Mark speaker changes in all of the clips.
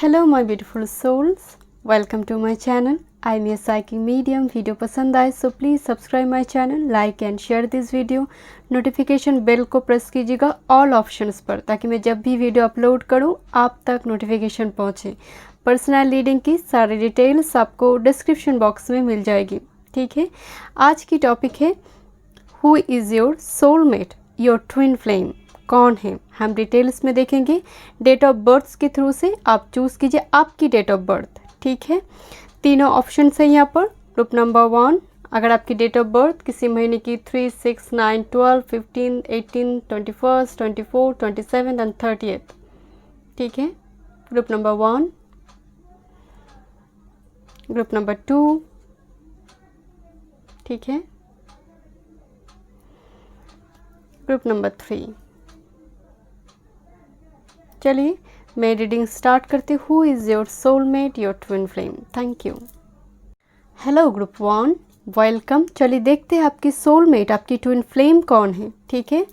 Speaker 1: Hello my beautiful souls, welcome to my channel. I am a psychic medium. Video पसंद आए so please subscribe my channel, like and share this video. Notification bell को press कीजिएगा all options पर, ताकि मैं जब भी video upload करूं आप तक नोटिफिकेशन पहुंचे। पर्सनल रीडिंग की सारी डिटेल्स आपको डिस्क्रिप्शन बॉक्स में मिल जाएगी, ठीक है। आज की टॉपिक है who is your soulmate, your twin flame. कौन है हम डिटेल्स में देखेंगे। डेट ऑफ बर्थ के थ्रू से आप चूज़ कीजिए आपकी डेट ऑफ बर्थ, ठीक है। तीनों ऑप्शन है यहाँ पर। ग्रुप नंबर 1, अगर आपकी डेट ऑफ बर्थ किसी महीने की 3, 6, 9, 12, 15, 18, 21, 24, 27 एंड 30th, ठीक है। ग्रुप नंबर 1, ग्रुप नंबर 2, ठीक है। Group number 3। चलिए मैं रीडिंग स्टार्ट करती हूँ। Who is your soulmate, your twin flame. Thank you. Hello group 1, welcome. चलिए देखते हैं आपकी सोलमेट, आपकी ट्विन फ्लेम कौन है, ठीक है।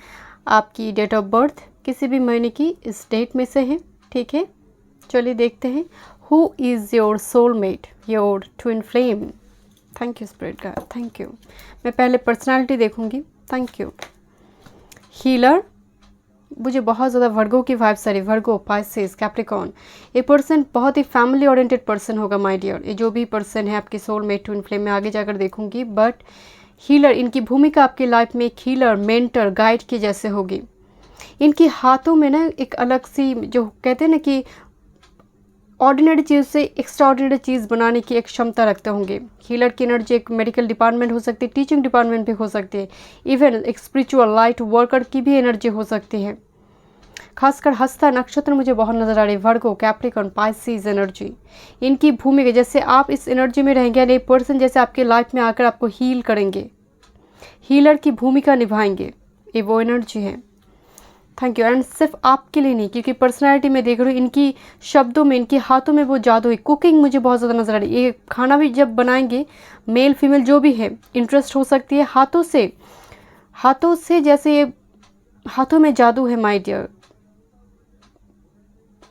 Speaker 1: आपकी डेट ऑफ बर्थ किसी भी महीने की इस डेट में से है, ठीक है। चलिए देखते हैं who is your soulmate, your twin flame. Thank you spirit guide, thank you. मैं पहले पर्सनालिटी देखूंगी। Thank you. हीलर, मुझे बहुत ज़्यादा वर्गो की वाइब्स आ रही। वर्गो, पाइसेस, कैप्रिकॉर्न। ये पर्सन बहुत ही फैमिली ओरिएंटेड पर्सन होगा माय डियर। ये जो भी पर्सन है आपकी सोलमेट ट्विन फ्लेम में आगे जाकर देखूंगी। बट हीलर, इनकी भूमिका आपकी लाइफ में एक हीलर, मेंटर, गाइड के जैसे होगी। इनके हाथों में ना एक अलग सी, जो कहते हैं ना कि ऑर्डिनरी चीज़ से एक्स्ट्रा ऑर्डिनरी चीज़ बनाने की एक क्षमता रखते होंगे। हीलर की एनर्जी एक मेडिकल डिपार्टमेंट हो सकती है, टीचिंग डिपार्टमेंट भी हो सकती है, इवन एक स्पिरिचुअल लाइट वर्कर की भी एनर्जी हो सकती है। खासकर हस्ता नक्षत्र मुझे बहुत नज़र आ रही है। वर्गो, कैप्रिकॉर्न, पाइसेस एनर्जी, इनकी भूमिका जैसे आप इस एनर्जी में रहेंगे, यानी पर्सन जैसे आपके लाइफ में आकर आपको हील करेंगे, हीलर की भूमिका निभाएंगे, ये वो एनर्जी है। Thank you. एंड सिर्फ आपके लिए नहीं, क्योंकि पर्सनैलिटी में देख रही हूँ इनकी शब्दों में, इनके हाथों में वो जादू है। कुकिंग मुझे बहुत ज़्यादा नज़र आ रही है। ये खाना भी जब बनाएंगे, मेल फीमेल जो भी है, इंटरेस्ट हो सकती है हाथों से जैसे ये हाथों में जादू है माय डियर।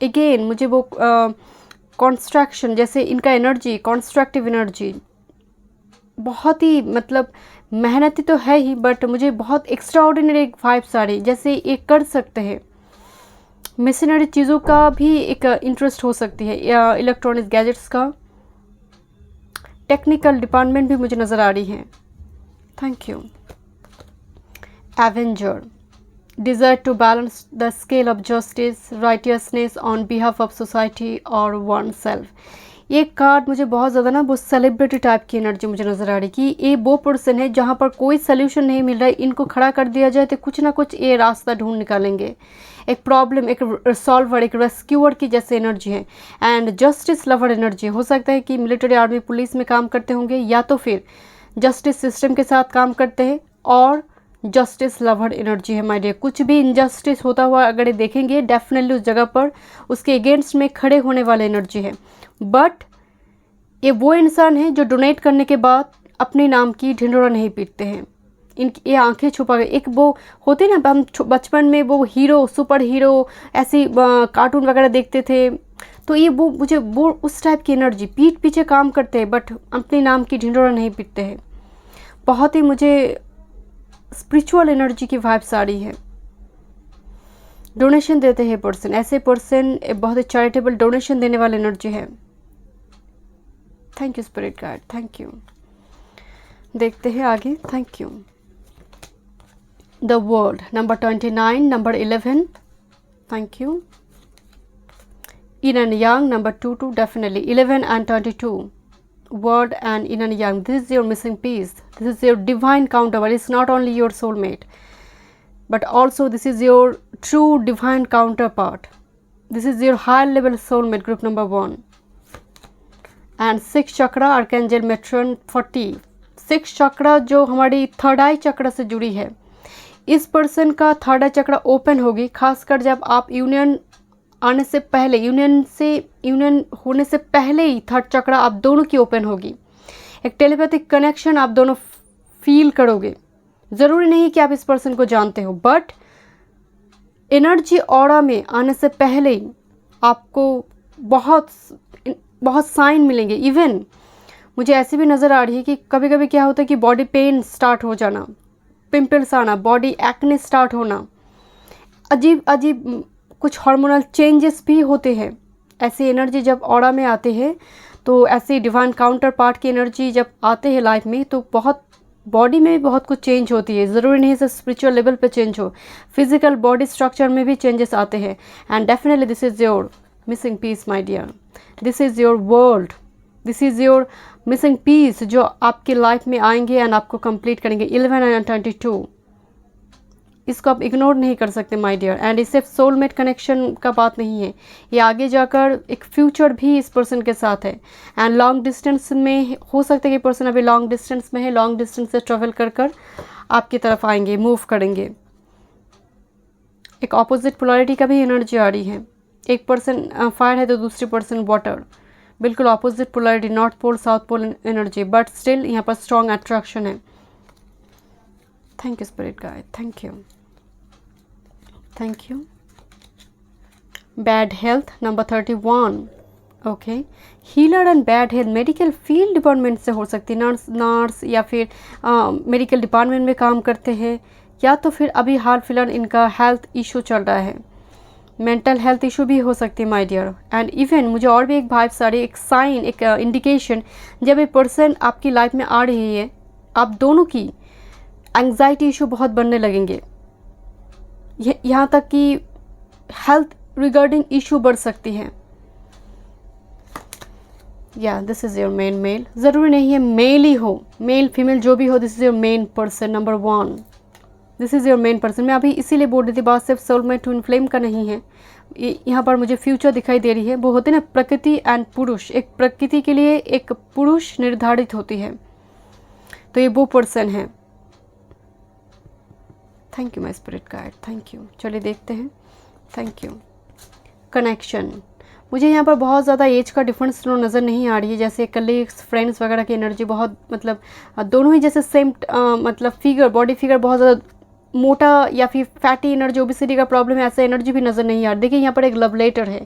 Speaker 1: अगेन मुझे वो कंस्ट्रक्शन, जैसे इनका एनर्जी कंस्ट्रक्टिव एनर्जी, बहुत ही मतलब मेहनती तो है ही, बट मुझे बहुत एक्स्ट्रा ऑर्डिनरी वाइब्स आ रही, जैसे ये कर सकते हैं। मिशनरी चीज़ों का भी एक इंटरेस्ट हो सकती है, या इलेक्ट्रॉनिक गैजेट्स का, टेक्निकल डिपार्टमेंट भी मुझे नज़र आ रही है। Thank you. Avenger, desire to balance the scale of justice, righteousness on behalf of society or oneself। ये कार्ड मुझे बहुत ज़्यादा ना वो सेलिब्रिटी टाइप की एनर्जी मुझे नज़र आ रही कि ये वो पर्सन है जहाँ पर कोई सोल्यूशन नहीं मिल रहा है, इनको खड़ा कर दिया जाए तो कुछ ना कुछ ये रास्ता ढूंढ निकालेंगे। एक प्रॉब्लम, एक सॉल्वर, एक रेस्क्यूअर की जैसे एनर्जी है। एंड जस्टिस लवर एनर्जी, हो सकता है कि मिलिट्री, आर्मी, पुलिस में काम करते होंगे, या तो फिर जस्टिस सिस्टम के साथ काम करते हैं, और जस्टिस लवर एनर्जी है माय डियर। कुछ भी इनजस्टिस होता हुआ अगर ये देखेंगे, डेफिनेटली उस जगह पर उसके अगेंस्ट में खड़े होने वाले एनर्जी है। बट ये वो इंसान है जो डोनेट करने के बाद अपने नाम की ढिंढोरा नहीं पीटते हैं। इनकी ये आंखें छुपा गए, एक वो होते ना, हम बचपन में वो हीरो, सुपर हीरो, ऐसी कार्टून वगैरह देखते थे, तो ये वो मुझे वो उस टाइप की एनर्जी, पीठ पीछे काम करते हैं बट अपने नाम की ढिंढोरा नहीं पीटते हैं। बहुत ही मुझे स्पिरिचुअल एनर्जी की वाइब्स आ रही है। डोनेशन देते हैं पर्सन, ऐसे पर्सन बहुत ही चैरिटेबल डोनेशन देने वाली एनर्जी है। Thank you spirit guide, thank you. देखते हैं आगे। Thank you. The world, number 29, number 11। Thank you. yin and yang, number 2, definitely 11 and 22, word and yin and yang. This is your missing piece, this is your divine counterpart. It's not only your soulmate, but also this is your true divine counterpart. This is your high level soulmate, group number 1. And 6 chakra, archangel matron 40। 6 चक्रा जो हमारी third आई चक्र से जुड़ी है, इस person का third आई चक्र open होगी, खासकर जब आप यूनियन आने से पहले, यूनियन होने से पहले ही थर्ड चक्र आप दोनों की ओपन होगी। एक टेलीपैथिक कनेक्शन आप दोनों फील करोगे। ज़रूरी नहीं कि आप इस पर्सन को जानते हो, बट एनर्जी ऑरा में आने से पहले ही आपको बहुत बहुत साइन मिलेंगे। इवन मुझे ऐसी भी नज़र आ रही है कि कभी कभी क्या होता है कि बॉडी पेन स्टार्ट हो जाना, पिंपल्स आना, बॉडी एक्ने स्टार्ट होना, अजीब अजीब कुछ हार्मोनल चेंजेस भी होते हैं। ऐसी एनर्जी जब ऑरा में आते हैं, तो ऐसी डिवाइन काउंटर पार्ट की एनर्जी जब आते हैं लाइफ में, तो बहुत बॉडी में भी बहुत कुछ चेंज होती है। ज़रूरी नहीं सिर्फ स्पिरिचुअल लेवल पे चेंज हो, फिजिकल बॉडी स्ट्रक्चर में भी चेंजेस आते हैं। And definitely this is your missing piece my dear, this is your world, this is your missing piece जो आपकी लाइफ में आएंगे एंड आपको कंप्लीट करेंगे। 11 एंड 22, इसको आप इग्नोर नहीं कर सकते माय डियर। एंड ये सिर्फ सोलमेट कनेक्शन का बात नहीं है, ये आगे जाकर एक फ्यूचर भी इस पर्सन के साथ है। एंड लॉन्ग डिस्टेंस में हो सकता है कि पर्सन अभी लॉन्ग डिस्टेंस में है, लॉन्ग डिस्टेंस से ट्रेवल कर कर आपकी तरफ आएंगे, मूव करेंगे। एक ऑपोजिट पोलैरिटी का भी एनर्जी आ रही है। एक पर्सन फायर है तो दूसरी पर्सन वाटर, बिल्कुल opposite polarity, north pole south pole energy, but still यहाँ पर स्ट्रॉन्ग अट्रैक्शन है। Thank you spirit guide, thank you, thank you. Bad health number 31, okay. Healer and bad health medical field department से हो सकती है, nurse या फिर medical department में काम करते हैं, या तो फिर अभी हाल फिलहाल इनका हेल्थ इशू चल रहा है, मेंटल हेल्थ इशू भी हो सकती है माय डियर। एंड इवन मुझे और भी एक वाइब्स आ रही है, एक साइन, एक इंडिकेशन, जब ये पर्सन आपकी लाइफ में आ रही है, आप दोनों की एंग्जाइटी इशू बहुत बढ़ने लगेंगे, यहाँ तक कि हेल्थ रिगार्डिंग इशू बढ़ सकती है। या this is your main male, ज़रूरी नहीं है मेल ही हो, मेल फीमेल जो भी हो, this is your main person number 1, this is your main person. मैं अभी इसीलिए बोल रही थी, बात सिर्फ सोलमेट ट्विन फ्लेम का नहीं है, यहाँ पर मुझे फ्यूचर दिखाई दे रही है। वो होते ना प्रकृति एंड पुरुष, एक प्रकृति के लिए एक पुरुष निर्धारित होती है, तो ये वो पर्सन है। Thank you my spirit guide, thank you. चलिए देखते हैं, थैंक यू। कनेक्शन, मुझे यहाँ पर बहुत ज़्यादा एज का डिफरेंस नज़र नहीं आ रही है, जैसे कलीग्स फ्रेंड्स वगैरह की एनर्जी बहुत, मतलब दोनों ही जैसे सेम, मतलब फिगर, बॉडी फिगर बहुत ज़्यादा मोटा या फिर फैटी एनर्जी, ओबेसिटी का प्रॉब्लम है, ऐसा एनर्जी भी नज़र नहीं आ रही। देखिए यहाँ पर एक लव लेटर है,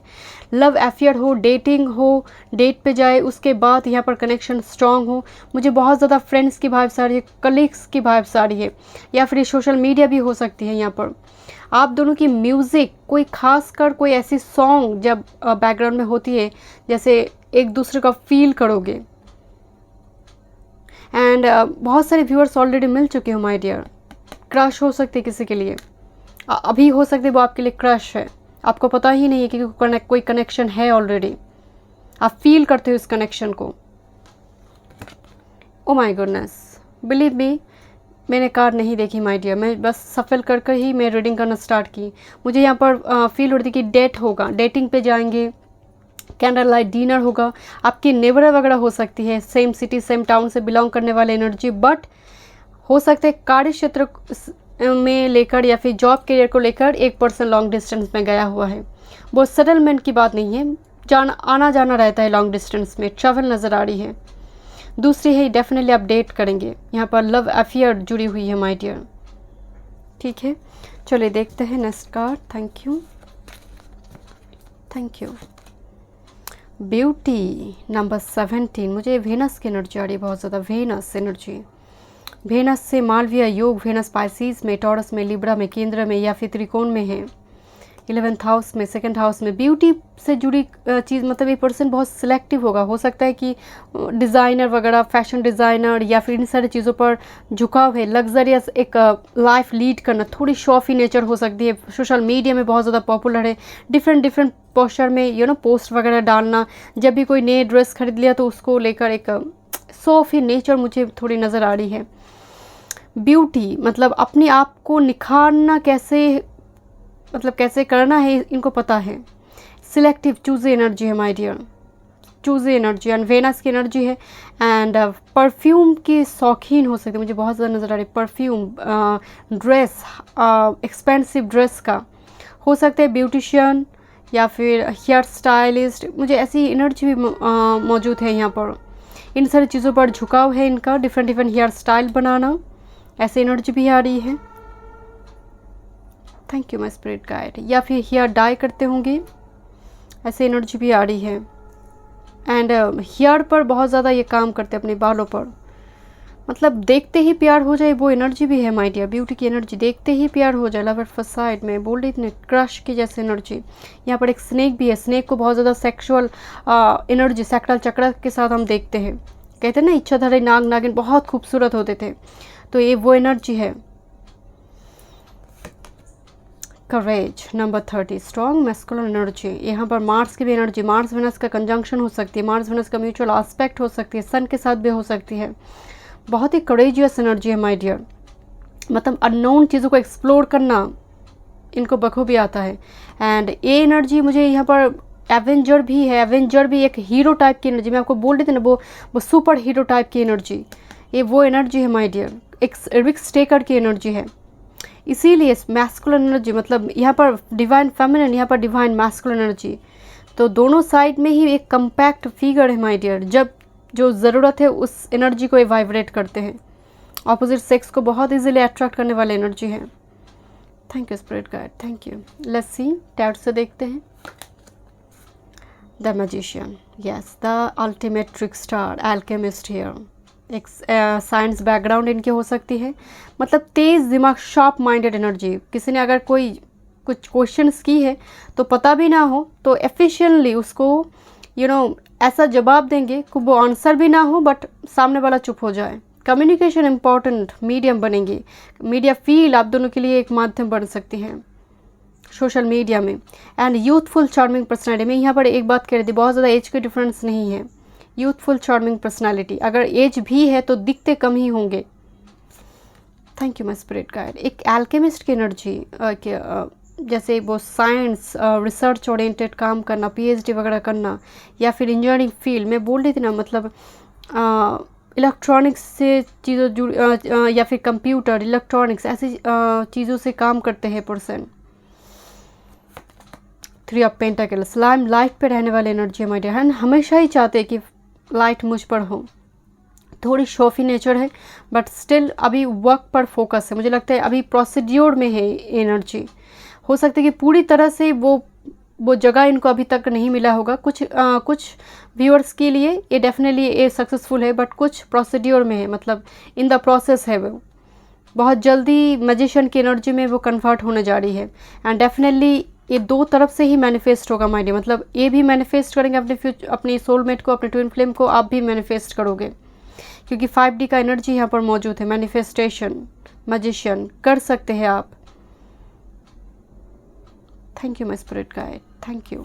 Speaker 1: लव अफेयर हो, डेटिंग हो, डेट पे जाए, उसके बाद यहाँ पर कनेक्शन स्ट्रांग हो। मुझे बहुत ज़्यादा फ्रेंड्स की वाइब्स आ रही है, कलीग्स की वाइब्स आ रही है, या फिर सोशल मीडिया भी हो सकती है। यहाँ पर आप दोनों की म्यूज़िक, कोई खास कर कोई ऐसी सॉन्ग जब बैकग्राउंड में होती है, जैसे एक दूसरे का फील करोगे। एंड बहुत सारे व्यूअर्स ऑलरेडी मिल चुके हो माय डियर। क्रश हो सकती है किसी के लिए, अभी हो सकती है वो आपके लिए क्रश है, आपको पता ही नहीं है कि कोई कनेक्शन है ऑलरेडी, आप फील करते हो इस कनेक्शन को। ओ माय गुडनेस, बिलीव मी, मैंने कार्ड नहीं देखी माय डियर, मैं बस सफल कर कर ही मैं रीडिंग करना स्टार्ट की। मुझे यहाँ पर फील हो रही थी कि डेट होगा, डेटिंग पे जाएंगे, कैंडल लाइट डिनर होगा, आपकी नेबर वगैरह हो सकती है, सेम सिटी सेम टाउन से बिलोंग करने वाले एनर्जी, बट हो सकता है कार्य क्षेत्र में लेकर या फिर जॉब करियर को लेकर एक पर्सन लॉन्ग डिस्टेंस में गया हुआ है। वो सेटलमेंट की बात नहीं है, आना जाना रहता है, लॉन्ग डिस्टेंस में ट्रैवल नज़र आ रही है। दूसरी है डेफिनेटली अपडेट करेंगे, यहाँ पर लव अफेयर जुड़ी हुई है माय डियर। ठीक है, चलिए देखते हैं next card. Thank you, thank you. Beauty number 17, मुझे वेनस की एनर्जी आ रही है, बहुत ज़्यादा वेनस एनर्जी। वेनस से मालविया योग, वेनस स्पाइसीज में, टॉरस में, लिब्रा में, केंद्र में या फिर त्रिकोण में है, 11th हाउस में, 2nd हाउस में। ब्यूटी से जुड़ी चीज़, मतलब ये पर्सन बहुत सिलेक्टिव होगा, हो सकता है कि डिज़ाइनर वगैरह, फैशन डिज़ाइनर या फिर इन सारी चीज़ों पर झुकाव है, लग्जरियस एक लाइफ लीड करना, थोड़ी शॉफी नेचर हो सकती है, सोशल मीडिया में बहुत ज़्यादा पॉपुलर है, डिफरेंट पोस्चर में पोस्ट वगैरह डालना, जब भी कोई नए ड्रेस खरीद लिया तो उसको लेकर एक शॉफी नेचर मुझे थोड़ी नज़र आ रही है। ब्यूटी मतलब अपने आप को निखारना कैसे, मतलब कैसे करना है, इनको पता है। सिलेक्टिव चूज़ी एनर्जी है my dear, choosy energy. And Venus की एनर्जी है। एंड परफ्यूम की शौकीन हो सकती है, मुझे बहुत ज़्यादा नज़र आ रही है परफ्यूम, ड्रेस, एक्सपेंसिव ड्रेस का हो सकता है, ब्यूटिशियन या फिर हेयर स्टाइलिस्ट, मुझे ऐसी एनर्जी भी मौजूद है यहाँ पर। इन सारी चीज़ों पर झुकाव है इनका, डिफरेंट हेयर स्टाइल बनाना, ऐसी एनर्जी भी आ रही है। Thank you my spirit guide. या फिर हेयर डाई करते होंगे, ऐसे एनर्जी भी आ रही है। एंड हेयर पर बहुत ज़्यादा ये काम करते हैं, अपने बालों पर, मतलब देखते ही प्यार हो जाए वो एनर्जी भी है माय डियर। ब्यूटी की एनर्जी, देखते ही प्यार हो जाए, लव एट फर्स्ट साइट में बोल रही थी, क्रश की जैसे एनर्जी। यहाँ पर एक स्नेक भी है, स्नेक को बहुत ज़्यादा सेक्सुअल एनर्जी, सैक्रल चक्र के साथ हम देखते हैं। कहते हैं ना इच्छाधारी नाग नागिन बहुत खूबसूरत होते थे, तो ये वो एनर्जी है। करेज नंबर 30, स्ट्रॉन्ग मैस्कुलिन एनर्जी। यहाँ पर मार्स की भी एनर्जी, मार्स वेनस का कंजंक्शन हो सकती है, मार्स वेनस का म्यूचुअल एस्पेक्ट हो सकती है, सन के साथ भी हो सकती है। बहुत ही करेजियस एनर्जी है माय डियर, मतलब अननोन चीज़ों को एक्सप्लोर करना इनको बखूबी आता है। एंड ये एनर्जी मुझे यहाँ पर एवेंजर भी है, एवेंजर भी एक हीरो टाइप की एनर्जी, मैं आपको बोल रही थी ना वो सुपर हीरो टाइप की एनर्जी, ये वो एनर्जी है माय डियर। एक रिस्क टेकर की एनर्जी है, इसीलिए मैस्कुलिन एनर्जी, मतलब यहाँ पर डिवाइन फेमिनिन, यहाँ पर डिवाइन मैस्कुलिन एनर्जी, तो दोनों साइड में ही एक कम्पैक्ट फिगर है माय डियर। जब जो ज़रूरत है उस एनर्जी को ये वाइब्रेट करते हैं, ऑपोजिट सेक्स को बहुत इजीली अट्रैक्ट करने वाली एनर्जी है। Thank you spirit guide, thank you. Let's see, टैट से देखते हैं। The magician, yes, the ultimate trickster, alchemist here. एक साइंस बैकग्राउंड इनकी हो सकती है, मतलब तेज़ दिमाग, शार्प माइंडेड एनर्जी। किसी ने अगर कोई कुछ क्वेश्चंस की है तो पता भी ना हो तो एफिशिएंटली उसको ऐसा जवाब देंगे कि वो आंसर भी ना हो बट सामने वाला चुप हो जाए। कम्युनिकेशन इम्पॉर्टेंट मीडियम बनेंगे, मीडिया फील्ड आप दोनों के लिए एक माध्यम बन सकती हैं सोशल मीडिया में। एंड यूथफुल चार्मिंग पर्सनैलिटी, मैं यहाँ पर एक बात कह रही थी, बहुत ज़्यादा एज के डिफरेंस नहीं है। यूथफुल चार्मिंग पर्सनैलिटी, अगर एज भी है तो दिखते कम ही होंगे। Thank you my spirit guide. एक एल्केमिस्ट की एनर्जी, जैसे वो साइंस रिसर्च ओरिएंटेड काम करना, पीएचडी वगैरह करना, या फिर इंजीनियरिंग फील्ड में बोल रही थी ना, मतलब इलेक्ट्रॉनिक्स से चीज़ों जुड़ या फिर कंप्यूटर, इलेक्ट्रॉनिक्स, ऐसी चीज़ों से काम करते हैं पर्सन। 3 ऑफ पेंटाकल्स, लाइट पे रहने वाले एनर्जी है माय डियर। हम हमेशा ही चाहते हैं कि लाइट मुझ पर हो, थोड़ी शोफी नेचर है बट स्टिल अभी वर्क पर फोकस है। मुझे लगता है अभी प्रोसीड्योर में है एनर्जी, हो सकता है कि पूरी तरह से वो जगह इनको अभी तक नहीं मिला होगा। कुछ व्यूअर्स के लिए ये डेफिनेटली ये सक्सेसफुल है, बट कुछ प्रोसीड्योर में है, मतलब इन द प्रोसेस है। वो बहुत जल्दी मैजिशियन की एनर्जी में वो कन्वर्ट होने जा रही है। एंड डेफिनेटली ये 2 तरफ से ही मैनिफेस्ट होगा माय डियर, मतलब ये भी मैनिफेस्ट करेंगे अपने फ्यूचर, अपनी सोलमेट को, अपने ट्विन फ्लेम को आप भी मैनिफेस्ट करोगे, क्योंकि 5D का एनर्जी यहाँ पर मौजूद है। मैनिफेस्टेशन मैजिशियन कर सकते हैं आप। Thank you my spirit guide, thank you.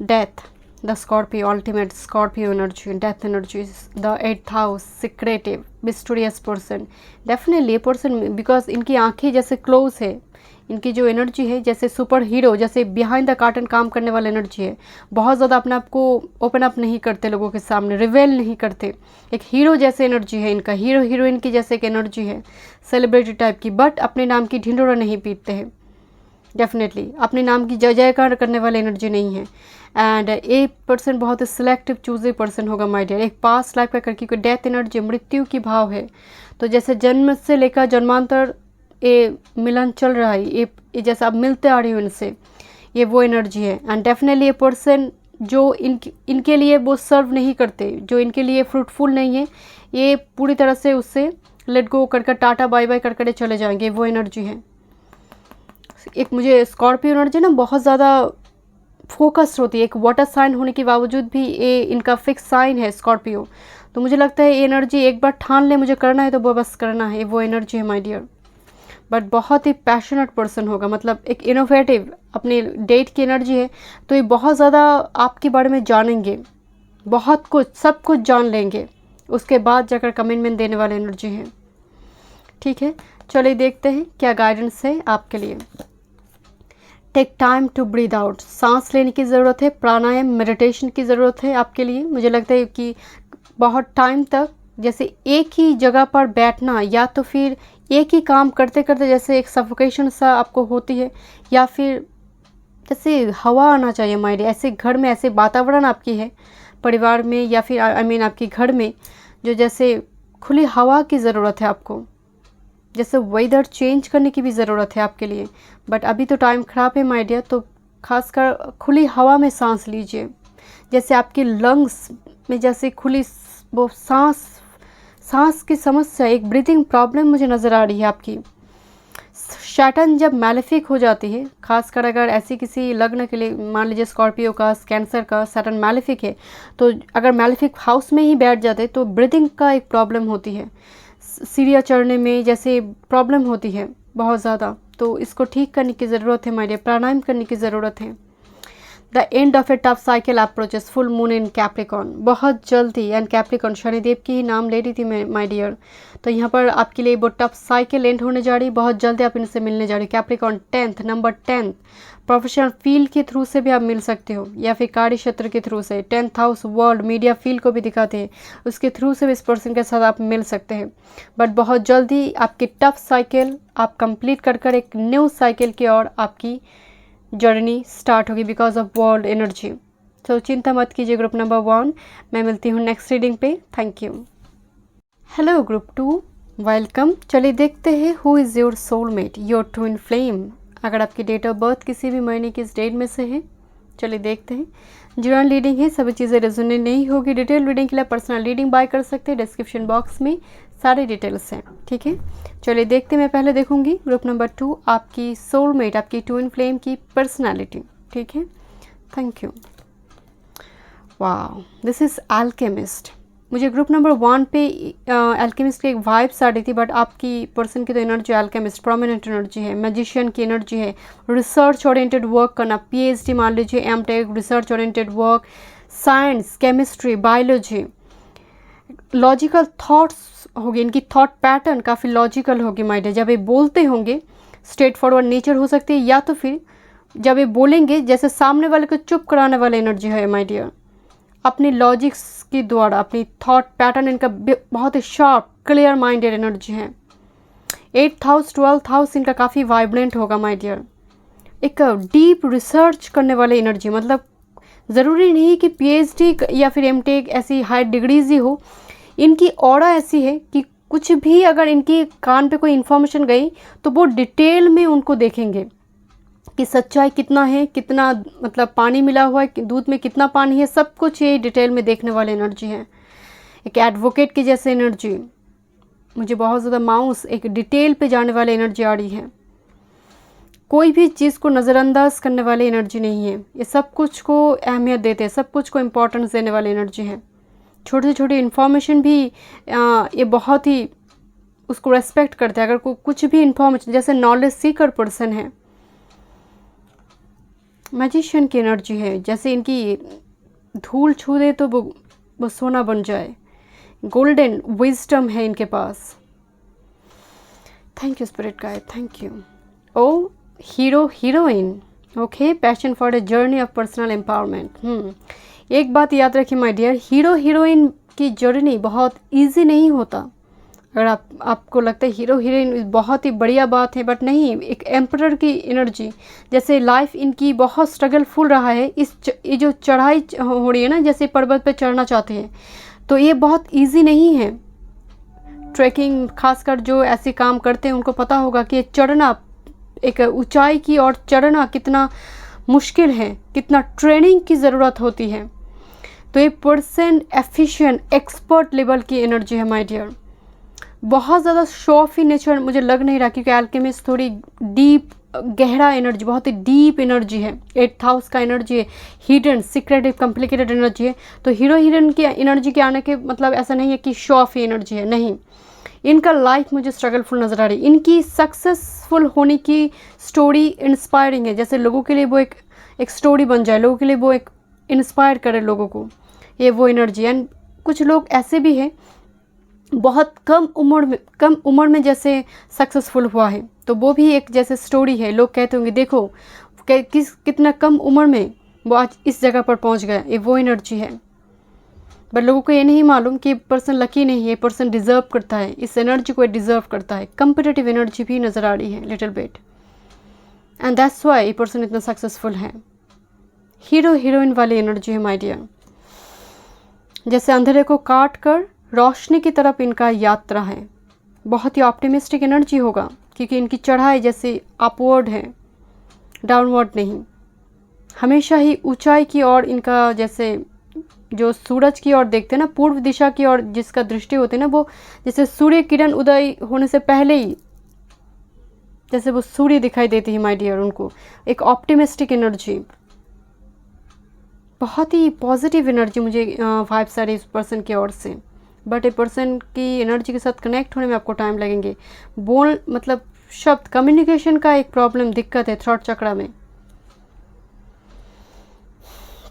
Speaker 1: Death, the Scorpio, ultimate Scorpio energy, death energy, the 8th house, secretive, mysterious person. Definitely ये पर्सन, बिकॉज इनकी आंखें जैसे क्लोज है, इनकी जो एनर्जी है जैसे सुपर हीरो, जैसे बिहाइंड द कार्टन काम करने वाली एनर्जी है। बहुत ज़्यादा अपने आप को ओपन अप नहीं करते लोगों के सामने, रिवेल नहीं करते, एक हीरो जैसे एनर्जी है इनका, हीरो हीरोइन की जैसे एक एनर्जी है, सेलिब्रिटी टाइप की, बट अपने नाम की ढिंढोरा नहीं पीटते हैं। डेफिनेटली अपने नाम की जय जयकार करने वाली एनर्जी नहीं है। एंड ये पर्सन बहुत ही सिलेक्टिव चूजी पर्सन होगा माय डियर। एक पास्ट लाइफ का करके कोई डेथ एनर्जी, मृत्यु की भाव है, तो जैसे जन्म से लेकर जन्मांतर ये मिलन चल रहा है, ये जैसे आप मिलते आ रही हो इनसे, ये वो एनर्जी है। एंड डेफिनेटली ये पर्सन जो इनके लिए वो सर्व नहीं करते, जो इनके लिए फ्रूटफुल नहीं है, ये पूरी तरह से उससे लेट गो कर टाटा बाय बाय कर चले जाएंगे, वो एनर्जी है। एक मुझे स्कॉर्पियो एनर्जी ना बहुत ज़्यादा फोकस्ड होती है, एक वाटर साइन होने के बावजूद भी ये इनका फिक्स साइन है स्कॉर्पियो, तो मुझे लगता है ये एनर्जी एक बार ठान ले मुझे करना है तो वो बस करना है, वो एनर्जी है माय डियर। बट बहुत ही पैशनेट पर्सन होगा, मतलब एक इनोवेटिव, अपनी डेट की एनर्जी है, तो ये बहुत ज़्यादा आपके बारे में जानेंगे, बहुत कुछ, सब कुछ जान लेंगे, उसके बाद जाकर कमिटमेंट देने वाली एनर्जी है। ठीक है, चलिए देखते हैं क्या गाइडेंस है आपके लिए। Take time to breathe out, सांस लेने की ज़रूरत है, प्राणायाम मेडिटेशन की ज़रूरत है आपके लिए। मुझे लगता है कि बहुत टाइम तक जैसे एक ही जगह पर बैठना, या तो फिर एक ही काम करते करते जैसे एक सफोकेशन सा आपको होती है, या फिर जैसे हवा आना चाहिए माइंड, ऐसे घर में ऐसे वातावरण आपकी है परिवार में, या फिर आई मीन आपकी घर में, जो जैसे खुली हवा की ज़रूरत है आपको, जैसे वेदर चेंज करने की भी ज़रूरत है आपके लिए। बट अभी तो टाइम ख़राब है माय डियर, तो खासकर खुली हवा में सांस लीजिए, जैसे आपके लंग्स में जैसे खुली वो सांस की समस्या, एक ब्रीथिंग प्रॉब्लम मुझे नज़र आ रही है आपकी। सैटर्न जब मैलेफिक हो जाती है, खासकर अगर ऐसी किसी लग्न के लिए, मान लीजिए स्कॉर्पियो का, कैंसर का सैटर्न मैलेफिक है, तो अगर मैलेफिक हाउस में ही बैठ जाते तो ब्रीथिंग का एक प्रॉब्लम होती है, सीढ़ियाँ चढ़ने में जैसे प्रॉब्लम होती है बहुत ज़्यादा। तो इसको ठीक करने की ज़रूरत है माय डियर, प्राणायाम करने की ज़रूरत है। The end of A tough cycle approaches, full moon in Capricorn, बहुत जल्दी, एंड कैप्रिकॉन शनिदेव की ही नाम ले रही थी मैं माय डियर। तो यहाँ पर आपके लिए वो टफ साइकिल एंड होने जा रही, बहुत जल्दी आप इनसे मिलने जा रही। Capricorn 10th number 10, professional field के थ्रू से भी आप मिल सकते हो या फिर कार्य क्षेत्र के थ्रू से। 10th house world media field को भी दिखाते हैं, उसके थ्रू से भी इस पर्सन के साथ आप मिल सकते हैं। बट बहुत जल्दी आपकी टफ साइकिल आप कंप्लीट कर एक न्यू साइकिल की ओर आपकी जर्नी स्टार्ट होगी बिकॉज ऑफ वर्ल्ड एनर्जी। तो चिंता मत कीजिए ग्रुप नंबर 1। मैं मिलती हूँ नेक्स्ट रीडिंग पे। Thank you. Hello group 2, welcome. चलिए देखते हैं who is your soulmate, your twin flame. अगर आपकी डेट ऑफ बर्थ किसी भी महीने की इस डेट में से है, चलिए देखते हैं। जनरल रीडिंग है, सभी चीज़ें रेजोनेट नहीं होगी। डिटेल रीडिंग के लिए पर्सनल रीडिंग बाय कर सकते हैं, डिस्क्रिप्शन बॉक्स में सारे डिटेल्स हैं, ठीक है। चलिए देखते हैं। मैं पहले देखूंगी ग्रुप नंबर 2, आपकी सोलमेट, आपकी ट्विन फ्लेम की पर्सनालिटी, ठीक है। Thank you. वाह, दिस इज़ अल्केमिस्ट। मुझे ग्रुप नंबर 1 पे अल्केमिस्ट की एक वाइब्स आ रही थी, बट आपकी पर्सन की तो एनर्जी अल्केमिस्ट, प्रोमिनेंट एनर्जी है, मैजिशियन की एनर्जी है। रिसर्च ओरिएंटेड वर्क करना, पीएचडी मान लीजिए, MTech, research oriented work, science, chemistry, biology, logical thoughts होगी। इनकी थॉट पैटर्न काफ़ी लॉजिकल होगी माय डियर। जब ये बोलते होंगे स्ट्रेट फॉरवर्ड नेचर हो सकती है, या तो फिर जब ये बोलेंगे जैसे सामने वाले को चुप कराने वाला एनर्जी है माय डियर। अपनी लॉजिक्स के द्वारा अपनी थॉट पैटर्न इनका बहुत ही शार्प, क्लियर माइंडेड एनर्जी है। 8th हाउस, 12th हाउस इनका काफ़ी वाइब्रेंट होगा माय डियर। एक डीप रिसर्च करने वाली एनर्जी, मतलब ज़रूरी नहीं कि पीएचडी या फिर एमटेक ऐसी हाई डिग्रीज ही हो। इनकी ऑरा ऐसी है कि कुछ भी अगर इनकी कान पे कोई इन्फॉर्मेशन गई तो वो डिटेल में उनको देखेंगे कि सच्चाई कितना है, कितना मतलब पानी मिला हुआ है, दूध में कितना पानी है, सब कुछ ये डिटेल में देखने वाली एनर्जी है। एक एडवोकेट की जैसे एनर्जी, मुझे बहुत ज़्यादा माउस, एक डिटेल पे जाने वाली एनर्जी आ रही है। कोई भी चीज़ को नज़रअंदाज करने वाली एनर्जी नहीं है, ये सब कुछ को अहमियत देते हैं, सब कुछ को इम्पोर्टेंस देने वाली एनर्जी है। छोटी छोटी इन्फॉर्मेशन भी ये बहुत ही उसको रेस्पेक्ट करते हैं। अगर कुछ भी इन्फॉर्मेशन, जैसे नॉलेज सीकर पर्सन है। मैजिशियन की एनर्जी है, जैसे इनकी धूल छू दे तो वो सोना बन जाए। गोल्डन विजडम है इनके पास। Thank you spirit guide, thank you. Oh hero heroine, okay, passion for the journey of personal empowerment. एक बात याद रखिए माय डियर, हीरो हीरोइन की जर्नी बहुत इजी नहीं होता। अगर आपको लगता है हीरो हीरोइन बहुत ही बढ़िया बात है, बट नहीं, एक एम्परर की एनर्जी, जैसे लाइफ इनकी बहुत स्ट्रगलफुल रहा है। ये जो चढ़ाई हो रही है ना, जैसे पर्वत पे चढ़ना चाहते हैं, तो ये बहुत इजी नहीं है। ट्रैकिंग, खासकर जो ऐसे काम करते हैं उनको पता होगा कि चढ़ना, एक ऊंचाई की ओर चढ़ना कितना मुश्किल है, कितना ट्रेनिंग की ज़रूरत होती है। तो ये पर्सन एफिशिएंट, एक्सपर्ट लेवल की एनर्जी है माय डियर। बहुत ज़्यादा शो ऑफ ही नेचर मुझे लग नहीं रहा, क्योंकि अल्केमिस्ट थोड़ी डीप, गहरा एनर्जी, बहुत ही डीप एनर्जी है। 8th हाउस का एनर्जी है, हिडन, सीक्रेटिव, कॉम्प्लिकेटेड एनर्जी है। तो हीरो हीरोइन की एनर्जी के आने के मतलब ऐसा नहीं है कि शो ऑफ एनर्जी है, नहीं। इनका लाइफ मुझे स्ट्रगलफुल नज़र आ रही। इनकी सक्सेसफुल होने की स्टोरी इंस्पायरिंग है, जैसे लोगों के लिए वो एक स्टोरी बन जाए, लोगों के लिए वो एक इंस्पायर करे लोगों को, ये वो एनर्जी। एंड कुछ लोग ऐसे भी हैं बहुत कम उम्र में जैसे सक्सेसफुल हुआ है, तो वो भी एक जैसे स्टोरी है। लोग कहते होंगे देखो कितना कम उम्र में वो आज इस जगह पर पहुंच गया, ये वो एनर्जी है। बट लोगों को ये नहीं मालूम कि पर्सन लकी नहीं है, पर्सन डिज़र्व करता है, इस एनर्जी को डिज़र्व करता है। कंपिटिटिव एनर्जी भी नज़र आ रही है little bit, and that's why ये पर्सन इतना सक्सेसफुल है। हीरो हीरोइन वाली एनर्जी है माय डियर। जैसे अंधेरे को काट कर रोशनी की तरफ इनका यात्रा है। बहुत ही ऑप्टिमिस्टिक एनर्जी होगा, क्योंकि इनकी चढ़ाई जैसे अपवर्ड है, डाउनवर्ड नहीं। हमेशा ही ऊंचाई की ओर इनका, जैसे जो सूरज की ओर देखते हैं ना, पूर्व दिशा की ओर जिसका दृष्टि होती है ना, वो जैसे सूर्य किरण उदय होने से पहले ही जैसे वो सूर्य दिखाई देती है माय डियर। उनको एक ऑप्टिमिस्टिक एनर्जी, बहुत ही पॉजिटिव एनर्जी मुझे वाइब्स आ रही है इस पर्सन की ओर से। बट ए पर्सन की एनर्जी के साथ कनेक्ट होने में आपको टाइम लगेंगे। बोल मतलब शब्द, कम्युनिकेशन का एक प्रॉब्लम, दिक्कत है थ्रॉट चक्रा में।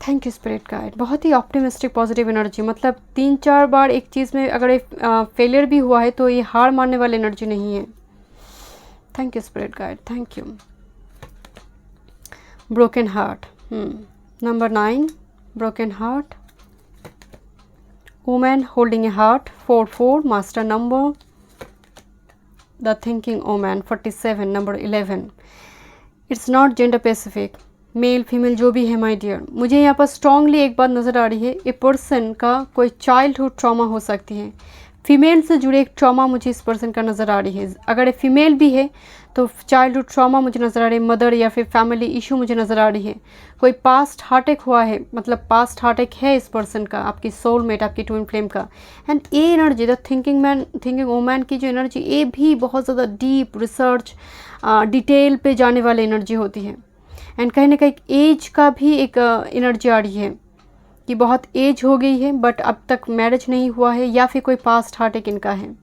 Speaker 1: Thank you spirit guide. बहुत ही ऑप्टिमिस्टिक पॉजिटिव एनर्जी, मतलब 3-4 बार एक चीज़ में अगर एक फेलियर भी हुआ है तो ये हार मानने वाली एनर्जी नहीं है। Thank you spirit guide, thank you. Broken heart, number 9, broken heart. Women holding a heart, 4-4 master number. The thinking women, 47 number 11। It's not gender specific, male female जो भी है माय डियर। मुझे यहाँ पर स्ट्रांगली एक बात नज़र आ रही है, ए पर्सन का कोई चाइल्डहुड ट्रॉमा हो सकती है। फीमेल से जुड़े एक ट्रॉमा मुझे इस पर्सन का नज़र आ रही है। अगर ये फीमेल भी है तो चाइल्डहुड ट्रॉमा मुझे नज़र आ रही है, मदर या फिर फैमिली इशू मुझे नज़र आ रही है। कोई पास्ट हार्टेक हुआ है, मतलब पास्ट हार्टेक है इस पर्सन का, आपकी सोलमेट, आपकी ट्विन फ्लेम का। एंड ये energy, the thinking man, thinking woman की जो एनर्जी, ये भी बहुत ज़्यादा डीप रिसर्च, डिटेल पे जाने वाली एनर्जी होती है। एंड कहीं ना कहीं एज का भी एक एनर्जी आ रही है कि बहुत एज हो गई है बट अब तक मैरिज नहीं हुआ है, या फिर कोई पास्ट हार्टेक इनका है।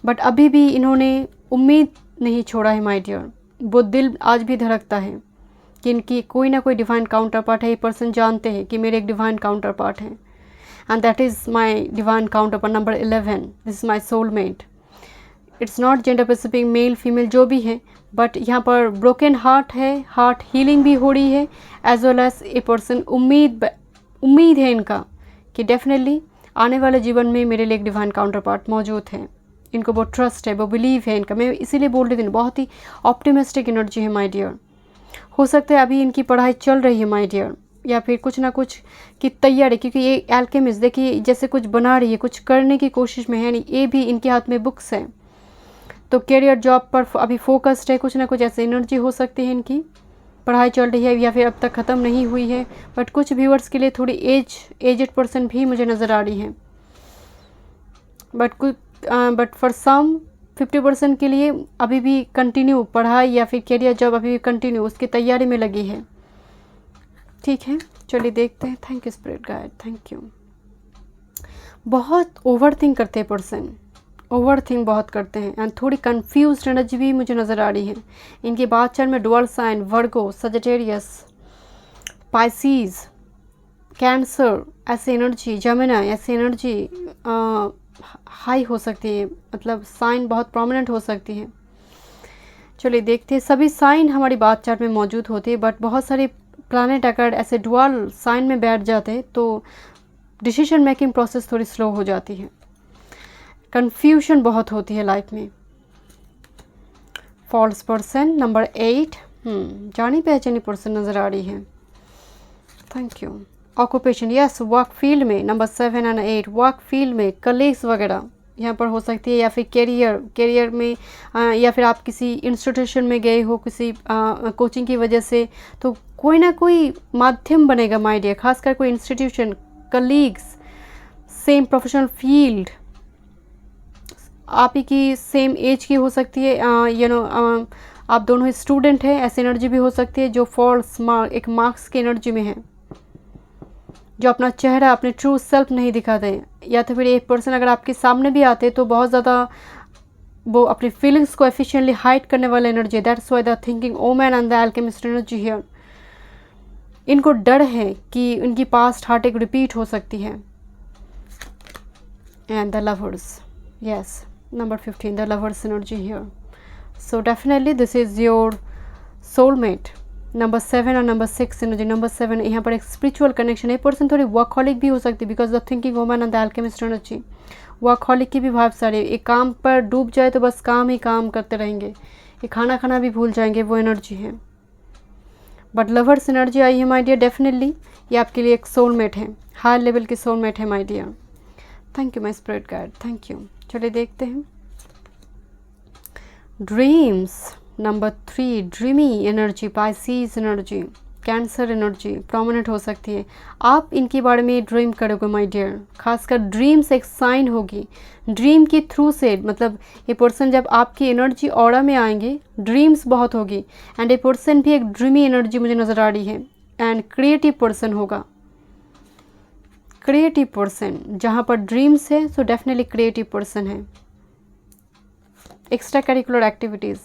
Speaker 1: बट अभी भी इन्होंने उम्मीद नहीं छोड़ा है माय डियर। वो दिल आज भी धड़कता है कि इनकी कोई ना कोई डिवाइन काउंटर पार्ट है। ये पर्सन जानते हैं कि मेरे एक डिवाइन काउंटर पार्ट है, and that is my divine counterpart number 11। This is my soulmate. It's not gender specific, male female जो भी है, बट यहाँ पर ब्रोकन हार्ट है, हार्ट हीलिंग भी हो रही है, as well as a person उम्मीद है इनका कि डेफिनेटली आने वाले जीवन में मेरे लिए एक डिवाइन काउंटर पार्ट मौजूद है। इनको वो ट्रस्ट है, वो बिलीव है इनका। मैं इसीलिए बोल रही थी, बहुत ही ऑप्टिमिस्टिक एनर्जी है माय डियर। हो सकता है अभी इनकी पढ़ाई चल रही है माय डियर, या फिर कुछ ना कुछ की तैयारी, क्योंकि ये एल्केमिस्ट देखिए जैसे कुछ बना रही है, कुछ करने की कोशिश में है। नहीं, ये भी इनके हाथ में बुक्स हैं, तो करियर जॉब पर अभी फोकस्ड है। कुछ ना कुछ ऐसी एनर्जी हो सकती है, इनकी पढ़ाई चल रही है या फिर अब तक ख़त्म नहीं हुई है। बट कुछ व्यूअर्स के लिए थोड़ी एजेड पर्सन भी मुझे नज़र आ रही है। बट फॉर सम 50% के लिए अभी भी कंटिन्यू पढ़ाई या फिर करियर जॉब अभी भी कंटिन्यू उसकी तैयारी में लगी है। ठीक है, चलिए देखते हैं। Thank you spirit guide, thank you. बहुत ओवर थिंक करते हैं पर्सन, ओवर थिंक बहुत करते हैं, एंड थोड़ी कंफ्यूज एनर्जी भी मुझे नज़र आ रही है। इनके बाद चरण में डुअल साइन, वर्गो, सजिटेरियस, पाइसीज, कैंसर ऐसे एनर्जी, जमिना ऐसी एनर्जी हाई हो सकती है, मतलब साइन बहुत प्रोमिनेंट हो सकती है। चलिए देखते हैं। सभी साइन हमारी बात चार्ट में मौजूद होती है, बट बहुत सारे प्लैनेट अगर ऐसे डुअल साइन में बैठ जाते हैं तो डिसीजन मेकिंग प्रोसेस थोड़ी स्लो हो जाती है, कंफ्यूजन बहुत होती है लाइफ में। फॉल्स पर्सन नंबर 8, जानी पहचानी पर्सन नज़र आ रही है। Thank you. Occupation, yes, work field में नंबर 7 और 8, वर्क फील्ड में कलीग्स वगैरह यहाँ पर हो सकती है, या फिर करियर में, या फिर आप किसी इंस्टीट्यूशन में गए हो किसी कोचिंग की वजह से, तो कोई ना कोई माध्यम बनेगा माय डियर। खासकर कोई institution, colleagues, same professional field, आप ही की सेम एज की हो सकती है, आप दोनों ही स्टूडेंट हैं, ऐसी एनर्जी भी हो सकती है जो फॉल्स मार्क, एक मार्क्स की एनर्जी में है, जो अपना चेहरा, अपने ट्रू सेल्फ नहीं दिखाते। या तो फिर एक पर्सन अगर आपके सामने भी आते तो बहुत ज़्यादा वो अपनी फीलिंग्स को एफिशिएंटली हाइड करने वाला energy. That's why the thinking woman and the alchemist energy here. इनको डर है कि उनकी पास्ट हार्ट एक रिपीट हो सकती है। And the lovers, yes, number 15, the lovers energy here. So definitely this is your soulmate. Number 7 और नंबर 6 एनर्जी। नंबर 7 यहाँ पर एक स्पिरिचुअल कनेक्शन है। पर्सन थोड़ी वर्कहॉलिक भी हो सकती है, because the thinking woman and the alchemist energy. Workaholic की भी भाव सारी, एक काम पर डूब जाए तो बस काम ही काम करते रहेंगे, ये खाना खाना भी भूल जाएंगे, वो एनर्जी है। बट लवर्स एनर्जी आई है माय डियर, डेफिनेटली ये आपके लिए एक सोलमेट है, हाई लेवल की सोलमेट है my dear. Thank you my spirit guide, thank you. चलिए देखते हैं। Dreams number 3, dreamy energy, Pisces energy. Cancer energy prominent हो सकती है। आप इनके बारे में ड्रीम करोगे माय डियर, खासकर ड्रीम्स एक साइन होगी, ड्रीम के थ्रू से, मतलब ये पर्सन जब आपकी एनर्जी ऑरा में आएंगे ड्रीम्स बहुत होगी। एंड ये पर्सन भी एक ड्रीमी एनर्जी मुझे नज़र आ रही है। एंड क्रिएटिव पर्सन होगा, क्रिएटिव पर्सन, जहाँ पर ड्रीम्स है सो डेफिनेटली क्रिएटिव पर्सन है। Extra curricular activities,